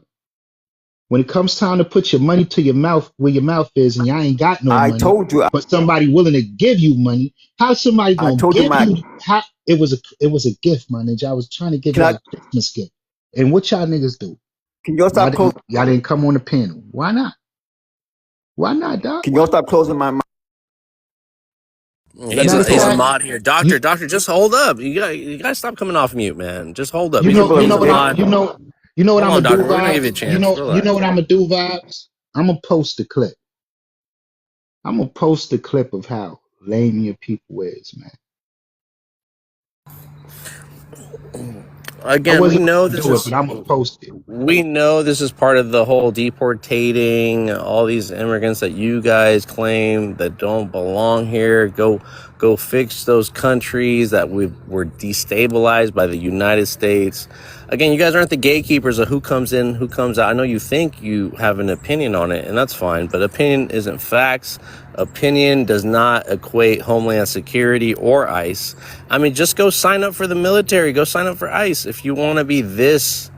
When it comes time to put your money to your mouth, where your mouth is, and y'all ain't got no I money, told you. but somebody willing to give you money, how's somebody I gonna told you give my. you? How it was a gift, my nigga. I was trying to give Can y'all I? a Christmas gift, and what y'all niggas do? Can y'all stop closing? Y'all didn't come on the panel. Why not? Why not, Doc? Can y'all stop closing my mouth? He's Matter a, of he's a fact, mod here, you doctor. Just hold up. You gotta stop coming off mute, man. Just hold up. you He's a know People, he's a what mod. you know what Hold I'm on, gonna do, doctor. We're gonna give you a vibes. chance. You know Relax. what I'm gonna do, vibes. I'm gonna post a clip. I'm gonna post a clip of how lame your people is, man. I Again, we wasn't know gonna this do it, but is I'm gonna post it. we know this is part of the whole deportating all these immigrants that you guys claim that don't belong here. Go fix those countries that were destabilized by the United States. Again, you guys aren't the gatekeepers of who comes in, who comes out. I know you think you have an opinion on it, and that's fine, but opinion isn't facts. Opinion does not equate Homeland Security or ICE. I mean, just go sign up for the military. Go sign up for ICE if you want to be this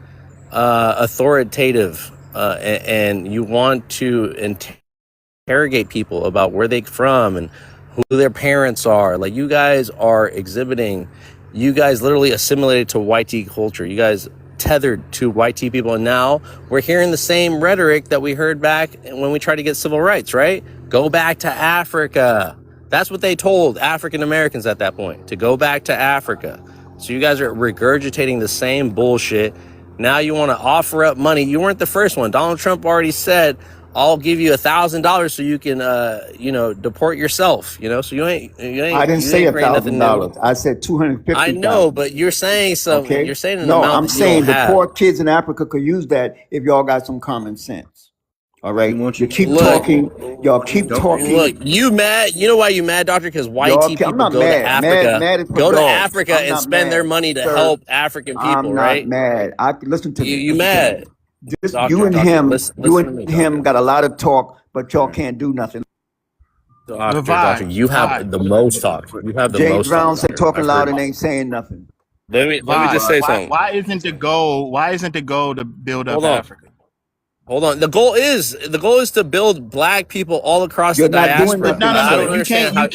authoritative and you want to interrogate people about where they're from and who their parents are. Like, you guys are exhibiting, you guys literally assimilated to YT culture. You guys tethered to YT people, and now we're hearing the same rhetoric that we heard back when we tried to get civil rights, right? Go back to Africa. That's what they told African Americans at that point, to go back to Africa. So you guys are regurgitating the same bullshit. Now you want to offer up money. You weren't the first one. Donald Trump already said, I'll give you $1,000 so you can, deport yourself. So I didn't you say ain't creating nothing new. $1,000. I said I know, 250,000. but you're saying something. Okay. You're saying an No, amount I'm that you don't saying the have. poor kids in Africa could use that if y'all got some common sense. All right. He wants You you to keep keep Look, talking. Y'all keep Don't talking. Look, you mad? You know why you mad, doctor? Because Y'all, YT I'm people not go to mad. Mad, Africa, mad is for dogs. I'm and not spend their mad, money to sir. help African people, I'm not right? mad. Listen to me. You Listen to me. mad, This, doctor? Doctor, listen you to me, and him doctor. got a lot of talk, but y'all can't do nothing. But Doctor, you have Vibe, the most talk. You have the James most talk, Brown said doctor. talking I've loud heard. and ain't saying nothing. Let me just say something. why isn't the goal? Why isn't the goal to build up Hold on. Africa? Hold on. The goal is to build black people all across the You're not doing diaspora. But nothing, I no. don't sir. understand how.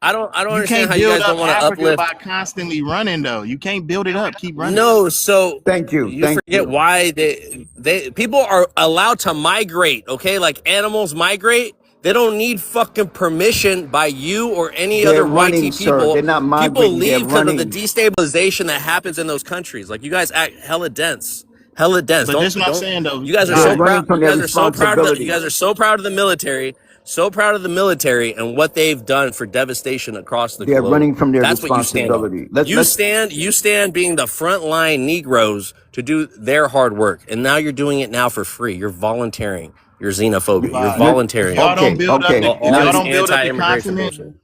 I don't You understand can't how you build guys up don't want to Africa uplift. by constantly running though. You can't build it up. Keep running. No, so Thank you. you Thank forget you. why they people are allowed to migrate. Okay, like animals migrate. They don't need fucking permission by you or any They're other running, YT sir. people. They're not People migrating. They're leave because of the running. destabilization that happens in those countries. Like, you guys act hella dense. Hella dense. But this is what I'm Don't. saying though, You guys are They're so Vibe. proud. running from You their guys are so proud of the. You responsibility. guys are so proud of the military. So proud of the military and what they've done for devastation across the They're globe. running from their That's what you stand on. responsibility. You stand being the frontline Negroes to do their hard work, and now you're doing it now for free. You're volunteering. You're xenophobia. You're Vibe. If volunteering y'all don't Okay, build up okay. the if all Now, y'all this don't build up the anti-immigration continent, bullshit.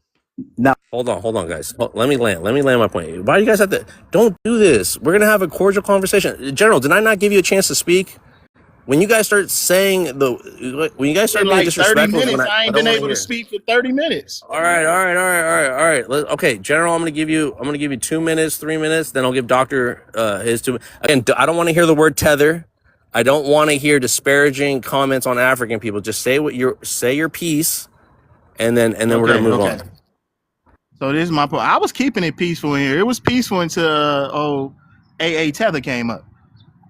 now, Hold on, guys. Let me land. Let me land my point. Why do you guys have to? Don't do this. We're gonna have a cordial conversation. General, did I not give you a chance to speak? When you guys start when you guys start in being like 30 disrespectful, is when minutes, I I ain't don't been want to able to hear. speak for 30 minutes. All right. Okay, General, I'm gonna give you 2 minutes, 3 minutes, then I'll give Doctor his 2. Again, I don't want to hear the word tether. I don't want to hear disparaging comments on African people. Just say your piece, and then we're gonna move Okay. on. So this is my point. I was keeping it peaceful in here. It was peaceful until AA Tether came up.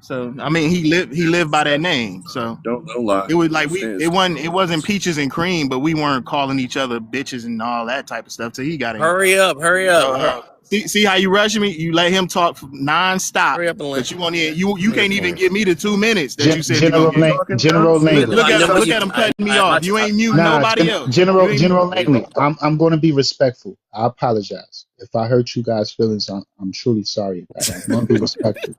So I mean he lived by that name. So don't lie. it was like Stand. it wasn't peaches and cream, but we weren't calling each other bitches and all that type of stuff till he got in here. Hurry up. So See how you rushing me? You let him talk nonstop, Hurry up and let but you want you can't even give me the 2 minutes that you said you're General gonna give. General Langley. Look at him! know Look you- at him cutting me I'm off. not- You ain't muting Nah, nobody else. General You ain't- General Langley. I'm going to be respectful. I apologize if I hurt you guys' feelings. I'm truly sorry about that. I'm going to be respectful.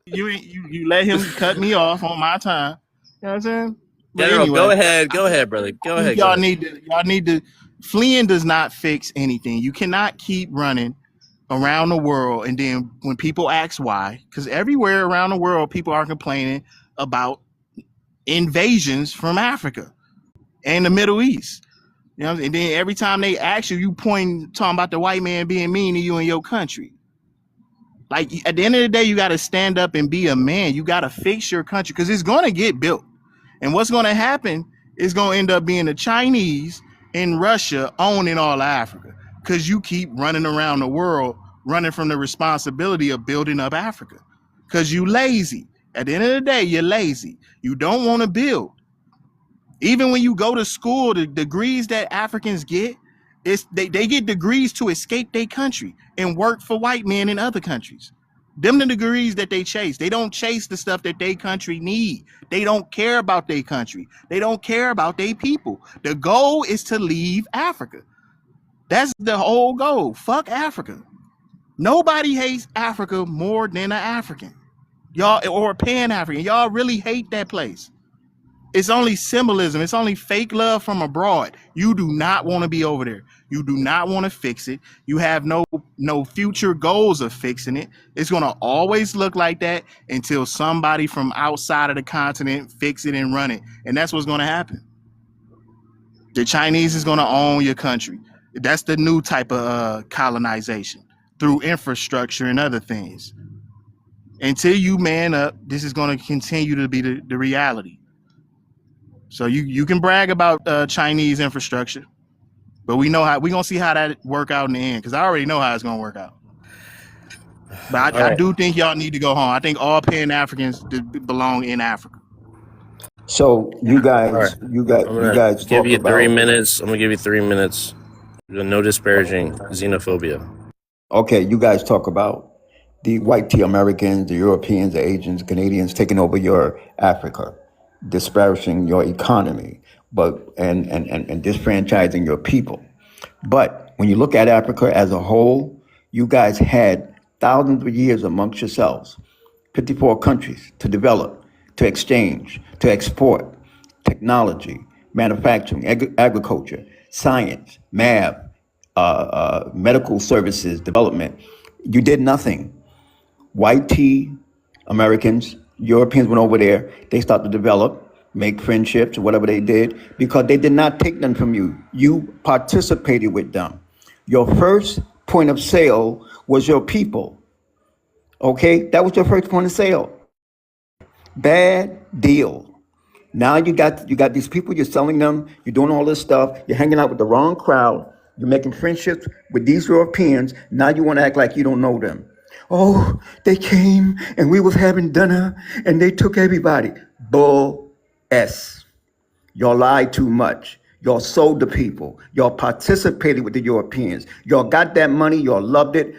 You let him cut me off on my time. You know what I'm saying? But General, anyway, go ahead, brother. Go ahead. y'all need to. Fleeing does not fix anything. You cannot keep running around the world and then when people ask why, because everywhere around the world people are complaining about invasions from Africa and the Middle East. You know, and then every time they ask you, you point talking about the white man being mean to you in your country. Like at the end of the day, you got to stand up and be a man. You got to fix your country because it's going to get built. And what's going to happen is going to end up being the Chinese and Russia owning all of Africa because you keep running around the world, running from the responsibility of building up Africa because you lazy. At the end of the day, you're lazy. You don't want to build. Even when you go to school, the degrees that Africans get, they get degrees to escape their country and work for white men in other countries. Them the degrees that they chase. They don't chase the stuff that their country need. They don't care about their country. They don't care about their people. The goal is to leave Africa. That's the whole goal. Fuck Africa. Nobody hates Africa more than an African. Y'all, or a Pan-African. Y'all really hate that place. It's only symbolism. It's only fake love from abroad. You do not want to be over there. You do not want to fix it. You have no future goals of fixing it. It's going to always look like that until somebody from outside of the continent fix it and run it. And that's what's going to happen. The Chinese is going to own your country. That's the new type of colonization through infrastructure and other things. Until you man up, this is going to continue to be the reality. So you can brag about Chinese infrastructure, but we're gonna see how that work out in the end because I already know how it's gonna work out. But I do think y'all need to go home. I think all Pan-Africans belong in Africa. So you guys, All you guys give talk you about 3 minutes. I'm gonna give you 3 minutes. No disparaging xenophobia. Okay, you guys talk about the white tea Americans, the Europeans, the Asians, Canadians taking over your Africa, disparaging your economy, but and disfranchising your people. But when you look at Africa as a whole, you guys had thousands of years amongst yourselves, 54 countries to develop, to exchange, to export, technology, manufacturing, agriculture, science, math, medical services, development. You did nothing. White tea Americans, Europeans went over there. They started to develop, make friendships, whatever they did, because they did not take them from you. You participated with them. Your first point of sale was your people. Okay, that was your first point of sale. Bad deal. Now you got these people, you're selling them, you're doing all this stuff, you're hanging out with the wrong crowd, you're making friendships with these Europeans. Now you want to act like you don't know them. Oh, they came and we was having dinner and they took everybody. Bull S. Y'all lied too much. Y'all sold the people. Y'all participated with the Europeans. Y'all got that money. Y'all loved it.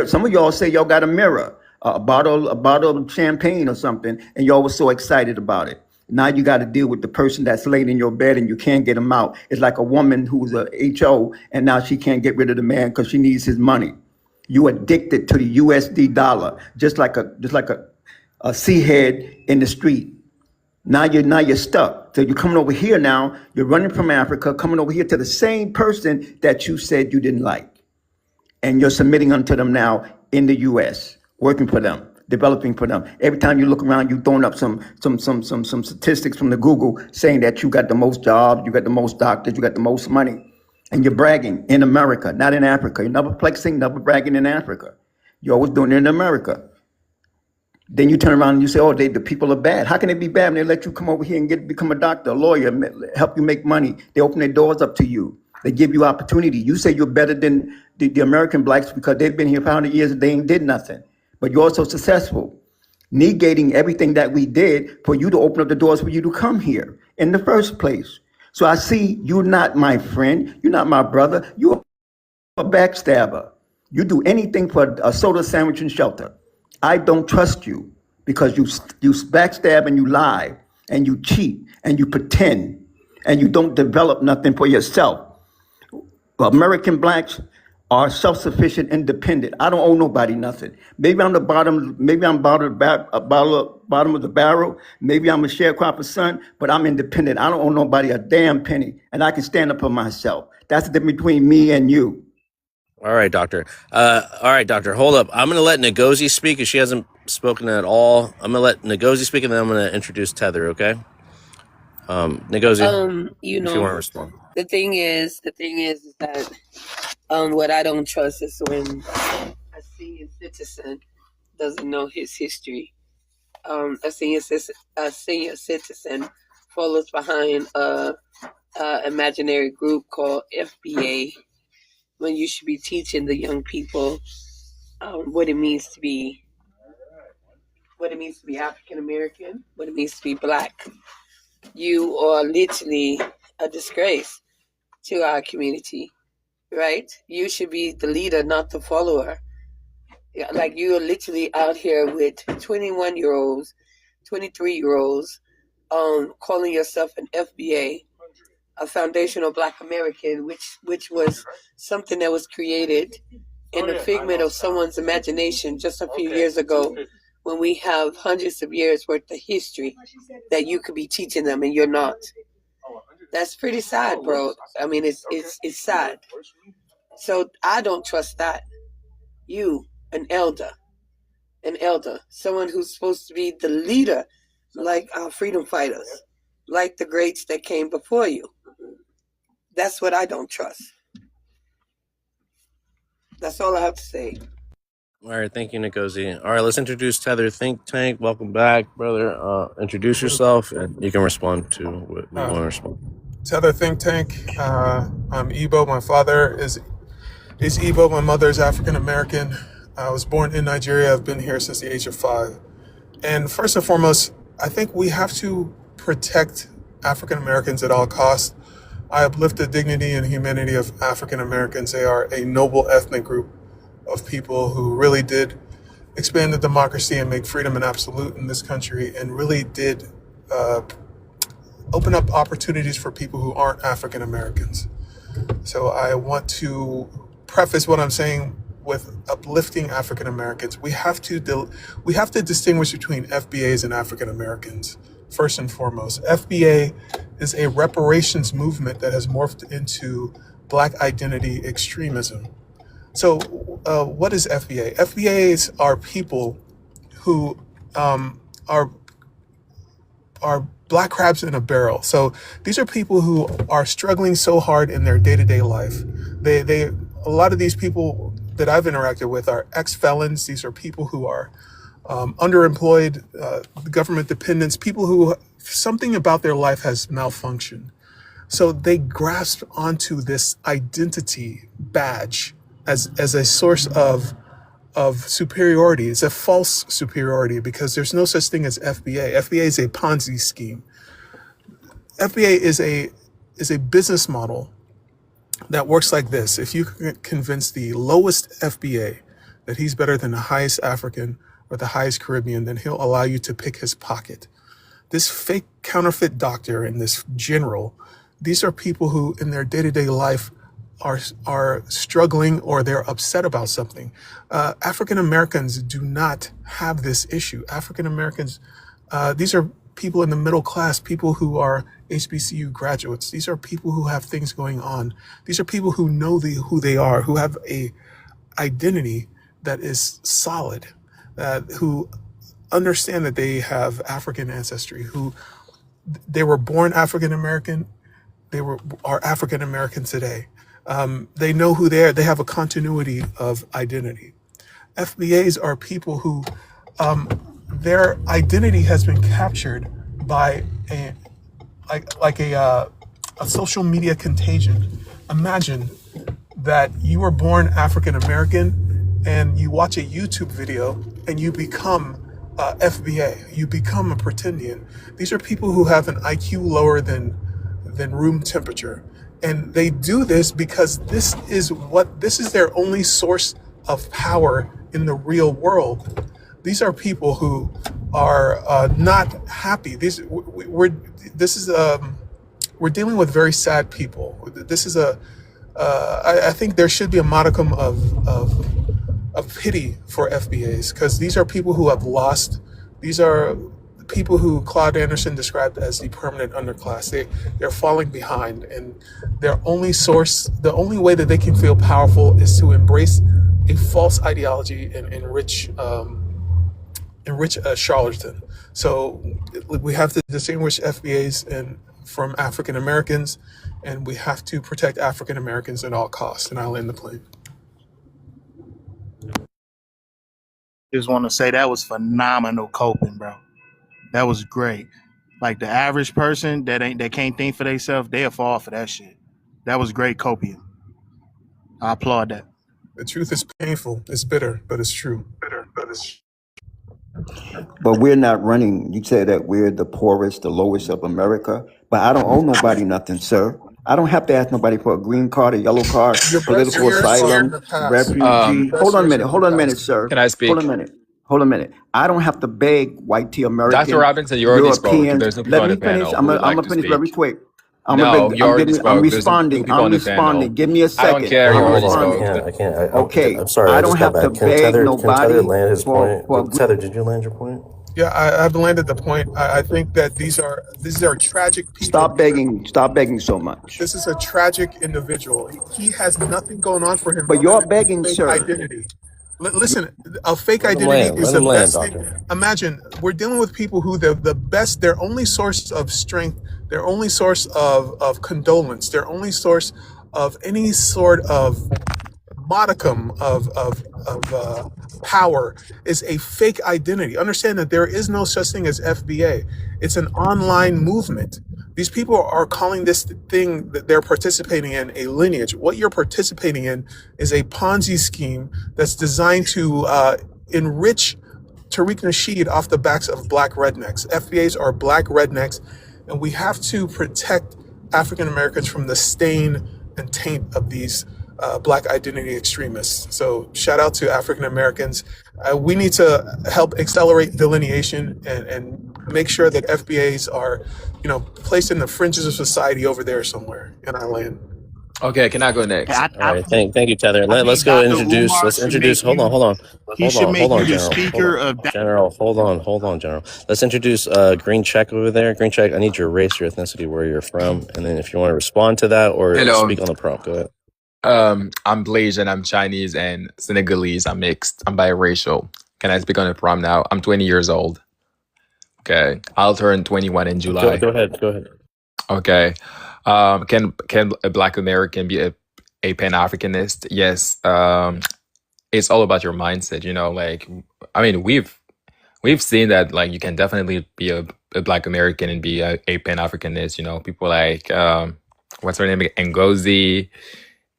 Some of y'all say y'all got a mirror, a bottle of champagne or something, and y'all was so excited about it. Now you got to deal with the person that's laid in your bed and you can't get him out. It's like a woman who's a HO and now she can't get rid of the man because she needs his money. You addicted to the USD dollar, just like a sea head in the street. Now you're stuck. So you're coming over here now. You're running from Africa, coming over here to the same person that you said you didn't like, and you're submitting unto them now in the U.S., working for them, developing for them. Every time you look around, you're throwing up some statistics from the Google saying that you got the most jobs, you got the most doctors, you got the most money. And you're bragging in America, not in Africa. You're never flexing, never bragging in Africa. You're always doing it in America. Then you turn around and you say, oh, the people are bad. How can they be bad when they let you come over here and become a doctor, a lawyer, help you make money? They open their doors up to you. They give you opportunity. You say you're better than the American blacks because they've been here for 100 years and they ain't did nothing. But you're also successful, negating everything that we did for you to open up the doors for you to come here in the first place. So I see you're not my friend. You're not my brother. You're a backstabber. You do anything for a soda sandwich and shelter. I don't trust you because you backstab and you lie and you cheat and you pretend and you don't develop nothing for yourself. But American blacks are self-sufficient, independent. I don't owe nobody nothing. Maybe I'm the bottom. Maybe I'm bottom of the barrel. Maybe I'm a sharecropper's son, but I'm independent. I don't owe nobody a damn penny, and I can stand up for myself. That's the difference between me and you. All right, doctor. Hold up. I'm gonna let Ngozi speak, because she hasn't spoken at all. I'm gonna let Ngozi speak, and then I'm gonna introduce Tether. Okay. Ngozi, You if you want to know, respond. the thing is that what I don't trust is when a senior citizen doesn't know his history. A senior citizen follows behind a imaginary group called FBA, when you should be teaching the young people what it means to be African American, what it means to be black. You are literally a disgrace to our community, right? You should be the leader, not the follower. Like, you are literally out here with 21-year-olds, 23-year-olds, calling yourself an FBA, a foundational Black American, which was something that was created in the figment of someone's imagination just a few years ago, when we have hundreds of years worth of history that you could be teaching them and you're not. That's pretty sad, bro. I mean, it's sad. So I don't trust that. You, an elder, someone who's supposed to be the leader, like our freedom fighters, like the greats that came before you. That's what I don't trust. That's all I have to say. All right, thank you, Ngozi. All right, let's introduce Tether Think Tank. Welcome back, brother. Introduce yourself, and you can respond to what you want to respond. Tether Think Tank. I'm Igbo. My father is Igbo. My mother is African American. I was born in Nigeria. I've been here since the age of 5. And first and foremost, I think we have to protect African Americans at all costs. I uplift the dignity and humanity of African Americans. They are a noble ethnic group of people who really did expand the democracy and make freedom an absolute in this country, and really did open up opportunities for people who aren't African Americans. So I want to preface what I'm saying with uplifting African Americans. We have to distinguish between FBAs and African Americans. First and foremost, FBA is a reparations movement that has morphed into Black identity extremism. So what is FBA? FBAs are people who are black crabs in a barrel. So these are people who are struggling so hard in their day-to-day life. A lot of these people that I've interacted with are ex-felons. These are people who are underemployed, government dependents, people who something about their life has malfunctioned. So they grasp onto this identity badge as a source of superiority. It's a false superiority, because there's no such thing as FBA. FBA is a Ponzi scheme. FBA is a business model that works like this. If you can convince the lowest FBA that he's better than the highest African or the highest Caribbean, then he'll allow you to pick his pocket. This fake counterfeit doctor and this general, these are people who in their day-to-day life are struggling, or they're upset about something. African Americans do not have this issue. African Americans, these are people in the middle class, people who are HBCU graduates. These are people who have things going on. These are people who know who they are, who have a identity that is solid, who understand that they have African ancestry, who they were born African American, are African American today. They know who they are. They have a continuity of identity. FBAs are people who their identity has been captured by a social media contagion. Imagine that you were born African American and you watch a YouTube video and you become FBA. You become a pretendian. These are people who have an IQ lower than room temperature. And they do this because this is their only source of power in the real world. These are people who are not happy. We're dealing with very sad people. This is I think there should be a modicum of pity for FBAs, because these are people who have lost. These are people who Claude Anderson described as the permanent underclass. They're falling behind, and the only way that they can feel powerful is to embrace a false ideology and enrich a charlatan. So we have to distinguish FBAs from African Americans, and we have to protect African Americans at all costs. And I'll end the plane. Just want to say that was phenomenal coping, bro. That was great. Like the average person that can't think for themselves, they'll fall for that shit. That was great copium. I applaud that. The truth is painful. It's bitter, but it's true. But we're not running. You said that we're the poorest, the lowest of America. But I don't owe nobody nothing, sir. I don't have to ask nobody for a green card, a yellow card, Your best political years are in asylum, the past. refugee. Best Hold on a years minute. are Hold in on the a minute, past. sir. Can I speak? Hold a minute. Hold a minute. I don't have to beg white tea Dr. American, Robinson, you already spoke. Europeans. There's no people Let on me the finish. panel I'm who would like gonna to finish very speak. quick. No, you already I'm spoke. There's no responding. people I'm on the panel. responding. Give me a I second. don't care. You I'm already responding. spoke. I can't. Okay. I'm sorry. I just don't got have to back. Can beg Tether nobody land his for point? Tether, did you land your point? Yeah, I've landed the point. I think that these are tragic people. Stop begging. Stop begging so much. This is a tragic individual. He has nothing going on for him. But you're other than his begging, fake sir. identity. Listen, a fake Let him identity land. is Let the him land, best thing. doctor. Imagine we're dealing with people who their only source of strength, their only source of condolence, their only source of any sort of modicum of power is a fake identity. Understand that there is no such thing as FBA. It's an online movement. These people are calling this thing that they're participating in a lineage. What you're participating in is a Ponzi scheme that's designed to enrich Tariq Nasheed off the backs of black rednecks. FBAs are black rednecks, and we have to protect African Americans from the stain and taint of these black identity extremists. So shout out to African Americans. We need to help accelerate delineation and make sure that FBAs are, placed in the fringes of society over there somewhere in our land. Okay, can I go next? I, All right. Thank you, Tether. I Let's think go Dr. introduce. Umar Let's should introduce. make Hold on. he should make Hold on, you the General. speaker of that. General, hold on, General. Let's introduce Green Check over there. Green Check, I need your race, your ethnicity, where you're from, and then if you want to respond to that or Hello. speak on the prompt, go ahead. I'm Blasian, I'm Chinese and Senegalese. I'm mixed. I'm biracial. Can I speak on the prom now? I'm 20 years old. Okay. I'll turn 21 in July. Go ahead. Okay. Can a Black American be a Pan-Africanist? Yes. It's all about your mindset, we've seen that you can definitely be a Black American and be a Pan-Africanist, people like what's her name? Ngozi,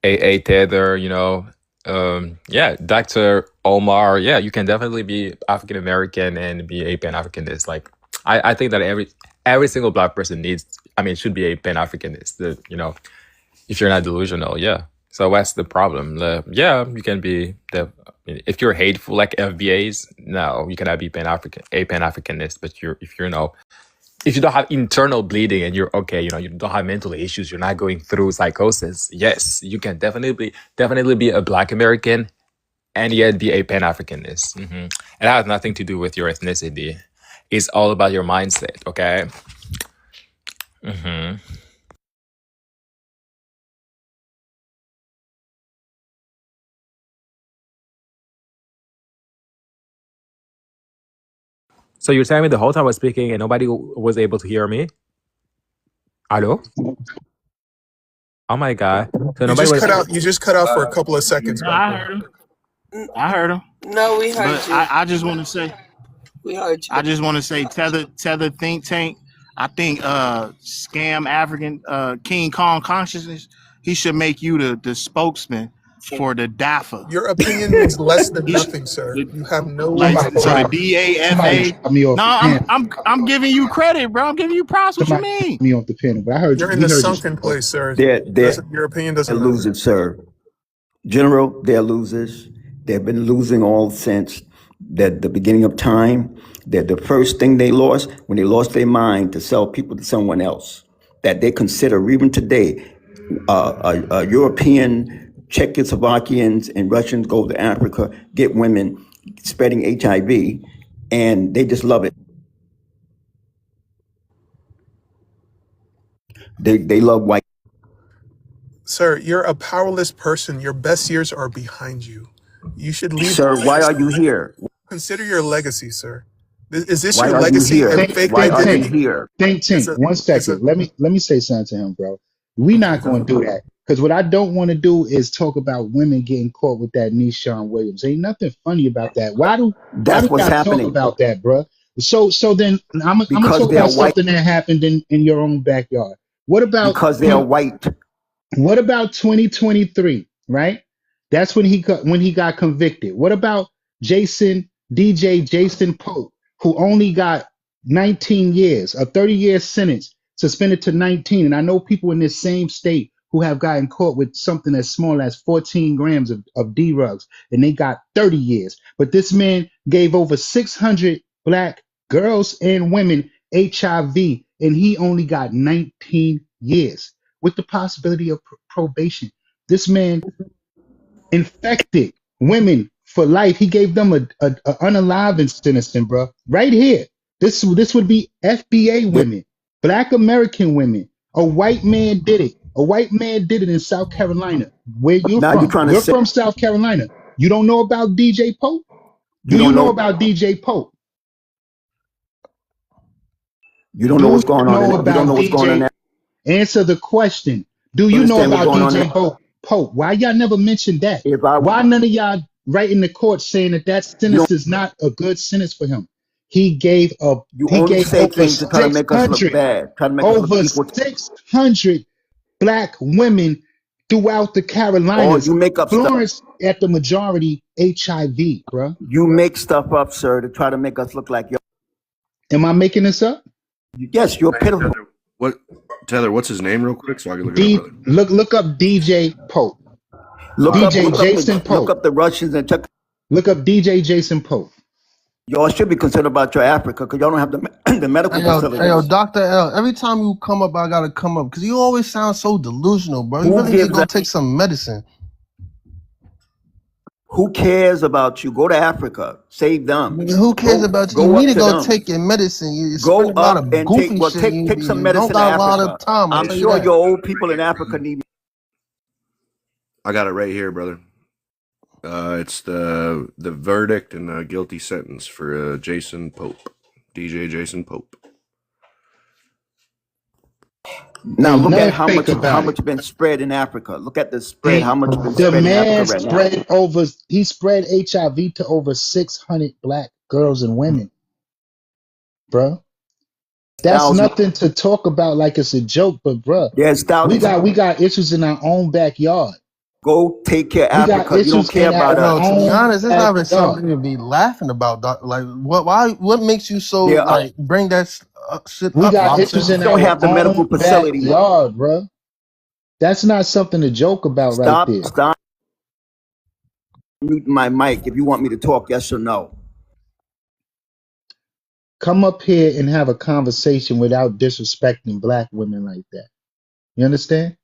A. Tether, Dr. Omar. Yeah, you can definitely be African American and be a Pan-Africanist. I think that every single Black person should be a Pan-Africanist. If you're not delusional, yeah. So what's the problem? You can be if you're hateful like FBAs, no, you cannot be a Pan-Africanist. But if you don't have internal bleeding and you're okay, you don't have mental issues, you're not going through psychosis, yes, you can definitely be a Black American and yet be a Pan-Africanist. It has nothing to do with your ethnicity. It's all about your mindset, okay? So you're telling me the whole time I was speaking and nobody was able to hear me? Hello? Oh my God! So You just cut out for a couple of seconds. No, I heard him. I heard him. No, we heard But you. I just want to say, We heard you. Tether think tank. I think Scam African King Kong Consciousness. He should make you the spokesman for the DAFA. Your opinion means less than He's nothing, sir. the, You have no like Somebody so the drop somebody DAFA. drop me off No, the panel. I'm giving you credit, bro. I'm giving you props. What you Somebody mean? drop me off the panel. But I heard you. You're in We the heard you. sunken place, sir. They're Your opinion doesn't matter. losers, sir. General, they're losers. They've been losing all since the beginning of time. That the first thing they lost when they lost their mind to sell people to someone else. That they consider even today, European, Czechoslovakians, and Russians go to Africa, get women spreading HIV, and they just love it. They love white. Sir, you're a powerless person. Your best years are behind you. You should leave. Sir, why are you here? Consider your legacy, sir. Is this Why your are you legacy here? and fake Why are you identity? here? Think, It's a, one it's a, second. Let me say something to him, bro. We not gonna do that. Because what I don't want to do is talk about women getting caught with that Nishan Williams. Ain't nothing funny about that. Why do That's what's y'all talk happening about that, bro? So then I'm gonna because talk they are about white. something that happened in your own backyard. What about Because they are white. what about 2023, right? That's when he got convicted. What about DJ Jason Pope, who only got 19 years, a 30-year sentence, suspended to 19? And I know people in this same state who have gotten caught with something as small as 14 grams of D-rugs, and they got 30 years. But this man gave over 600 black girls and women HIV, and he only got 19 years with the possibility of probation. This man infected women for life. He gave them a unalive sentence, bro. Right here. This would be FBA women, black American women. A white man did it. A white man did it in South Carolina. Where you're Now you're from? trying to You're say from South Carolina. You don't know about DJ Pope? you Do you don't know know about DJ Pope? you don't know Do what's you going on know in you don't about know what's going on DJ? there. Answer the question. Do You you know understand what's about going on there? DJ Pope? Why y'all never mentioned that? If I Why none of y'all write in the court saying that you don't sentence is not a good sentence for him? He gave you only say over things to try to make us look 600, bad, try to make us look over equal. 600 black women throughout the Or Carolinas. you make up stuff. Florence at the majority HIV, bro. You make stuff up, sir, to try to make us look like Am I making this up? yes, you're pitiful. Tether, what's his name real quick so I can look it up, brother? Look up DJ Pope. Look DJ Jason look Pope. up the Russians and check. Look up DJ Jason Pope. Y'all should be concerned about your Africa because y'all don't have the medical Hey yo, facilities. Dr. L, every time you come up, I gotta come up because you always sound so delusional, bro. You Who really need to gives go a take some medicine. who cares about you? Go to Africa, save them. Nigga, who cares Go about you? You go need up to to go them. take your medicine. You Go spend a lot up of and goofy shit. take some You don't medicine to got a lot of Africa. time, I'll I'm tell you sure that. your old people in Africa need. I got it right here, brother. It's the verdict and the guilty sentence for Jason Pope, DJ Jason Pope. Now Ain't look at nothing fake about it. much been spread in Africa. Look at the spread. Ain't How much been the spread in man Africa right now? he spread HIV to over 600 black girls and women, bro. That's Thousands. nothing to talk about like it's a joke, but bro, There's we thousands. got issues in our own backyard. Go take care of We got Africa. You don't issues care in about our Yo, us. to be own honest, it's not even backyard. something to be laughing about, doc. Like, what makes you so There are, like bring that shit We up, got Lobster? issues in don't our have the medical own facilities. backyard, bro. That's not something to joke about right there. Stop muting my mic if you want me to talk, yes or no. Come up here and have a conversation without disrespecting black women like that. You understand?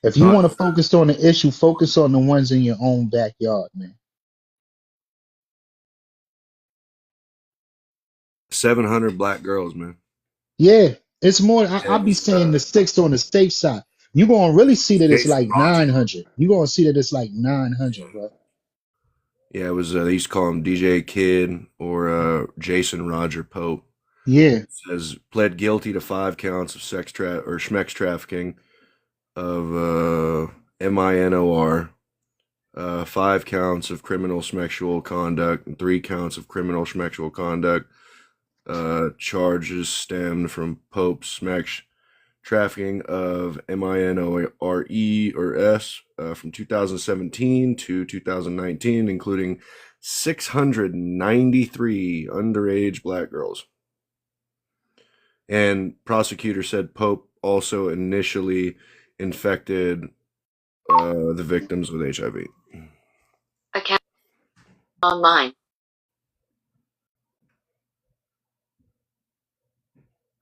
If you want to focus on the issue, focus on the ones in your own backyard, man. 700 black girls, man. Yeah, it's more. I'll And be saying the six on the safe side. You're going to really see that it's Jason like Roger. 900. You're going to see that it's like 900, bro. Yeah, it was. They used to call him DJ Kid or Jason Roger Pope. Yeah. It says pled guilty to 5 counts of schmex trafficking of minor, 5 counts of criminal sexual conduct, and 3 counts of criminal sexual conduct. Charges stemmed from Pope's trafficking of minore or s from 2017 to 2019, including 693 underage black girls. And prosecutor said Pope also initially infected the victims with HIV. Account online.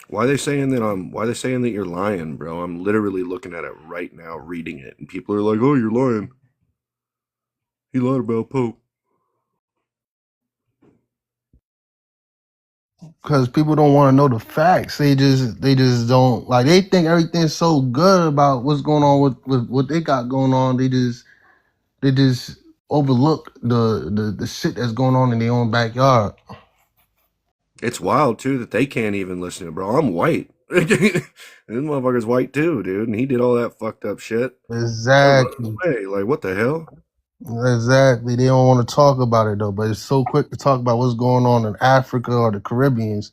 Why are they saying that you're lying, bro? I'm literally looking at it right now, reading it, and people are like, "Oh, you're lying. He lied about Pope." Because people don't want to know the facts. They just don't, like, they think everything's so good about what's going on with what they got going on. They just overlook the shit that's going on in their own backyard. It's wild too that they can't even listen to it, bro. I'm white. This motherfucker's white too, dude, and he did all that fucked up shit. Exactly. Hey, like what the hell? Exactly. They don't want to talk about it though, but it's so quick to talk about what's going on in Africa or the Caribbeans.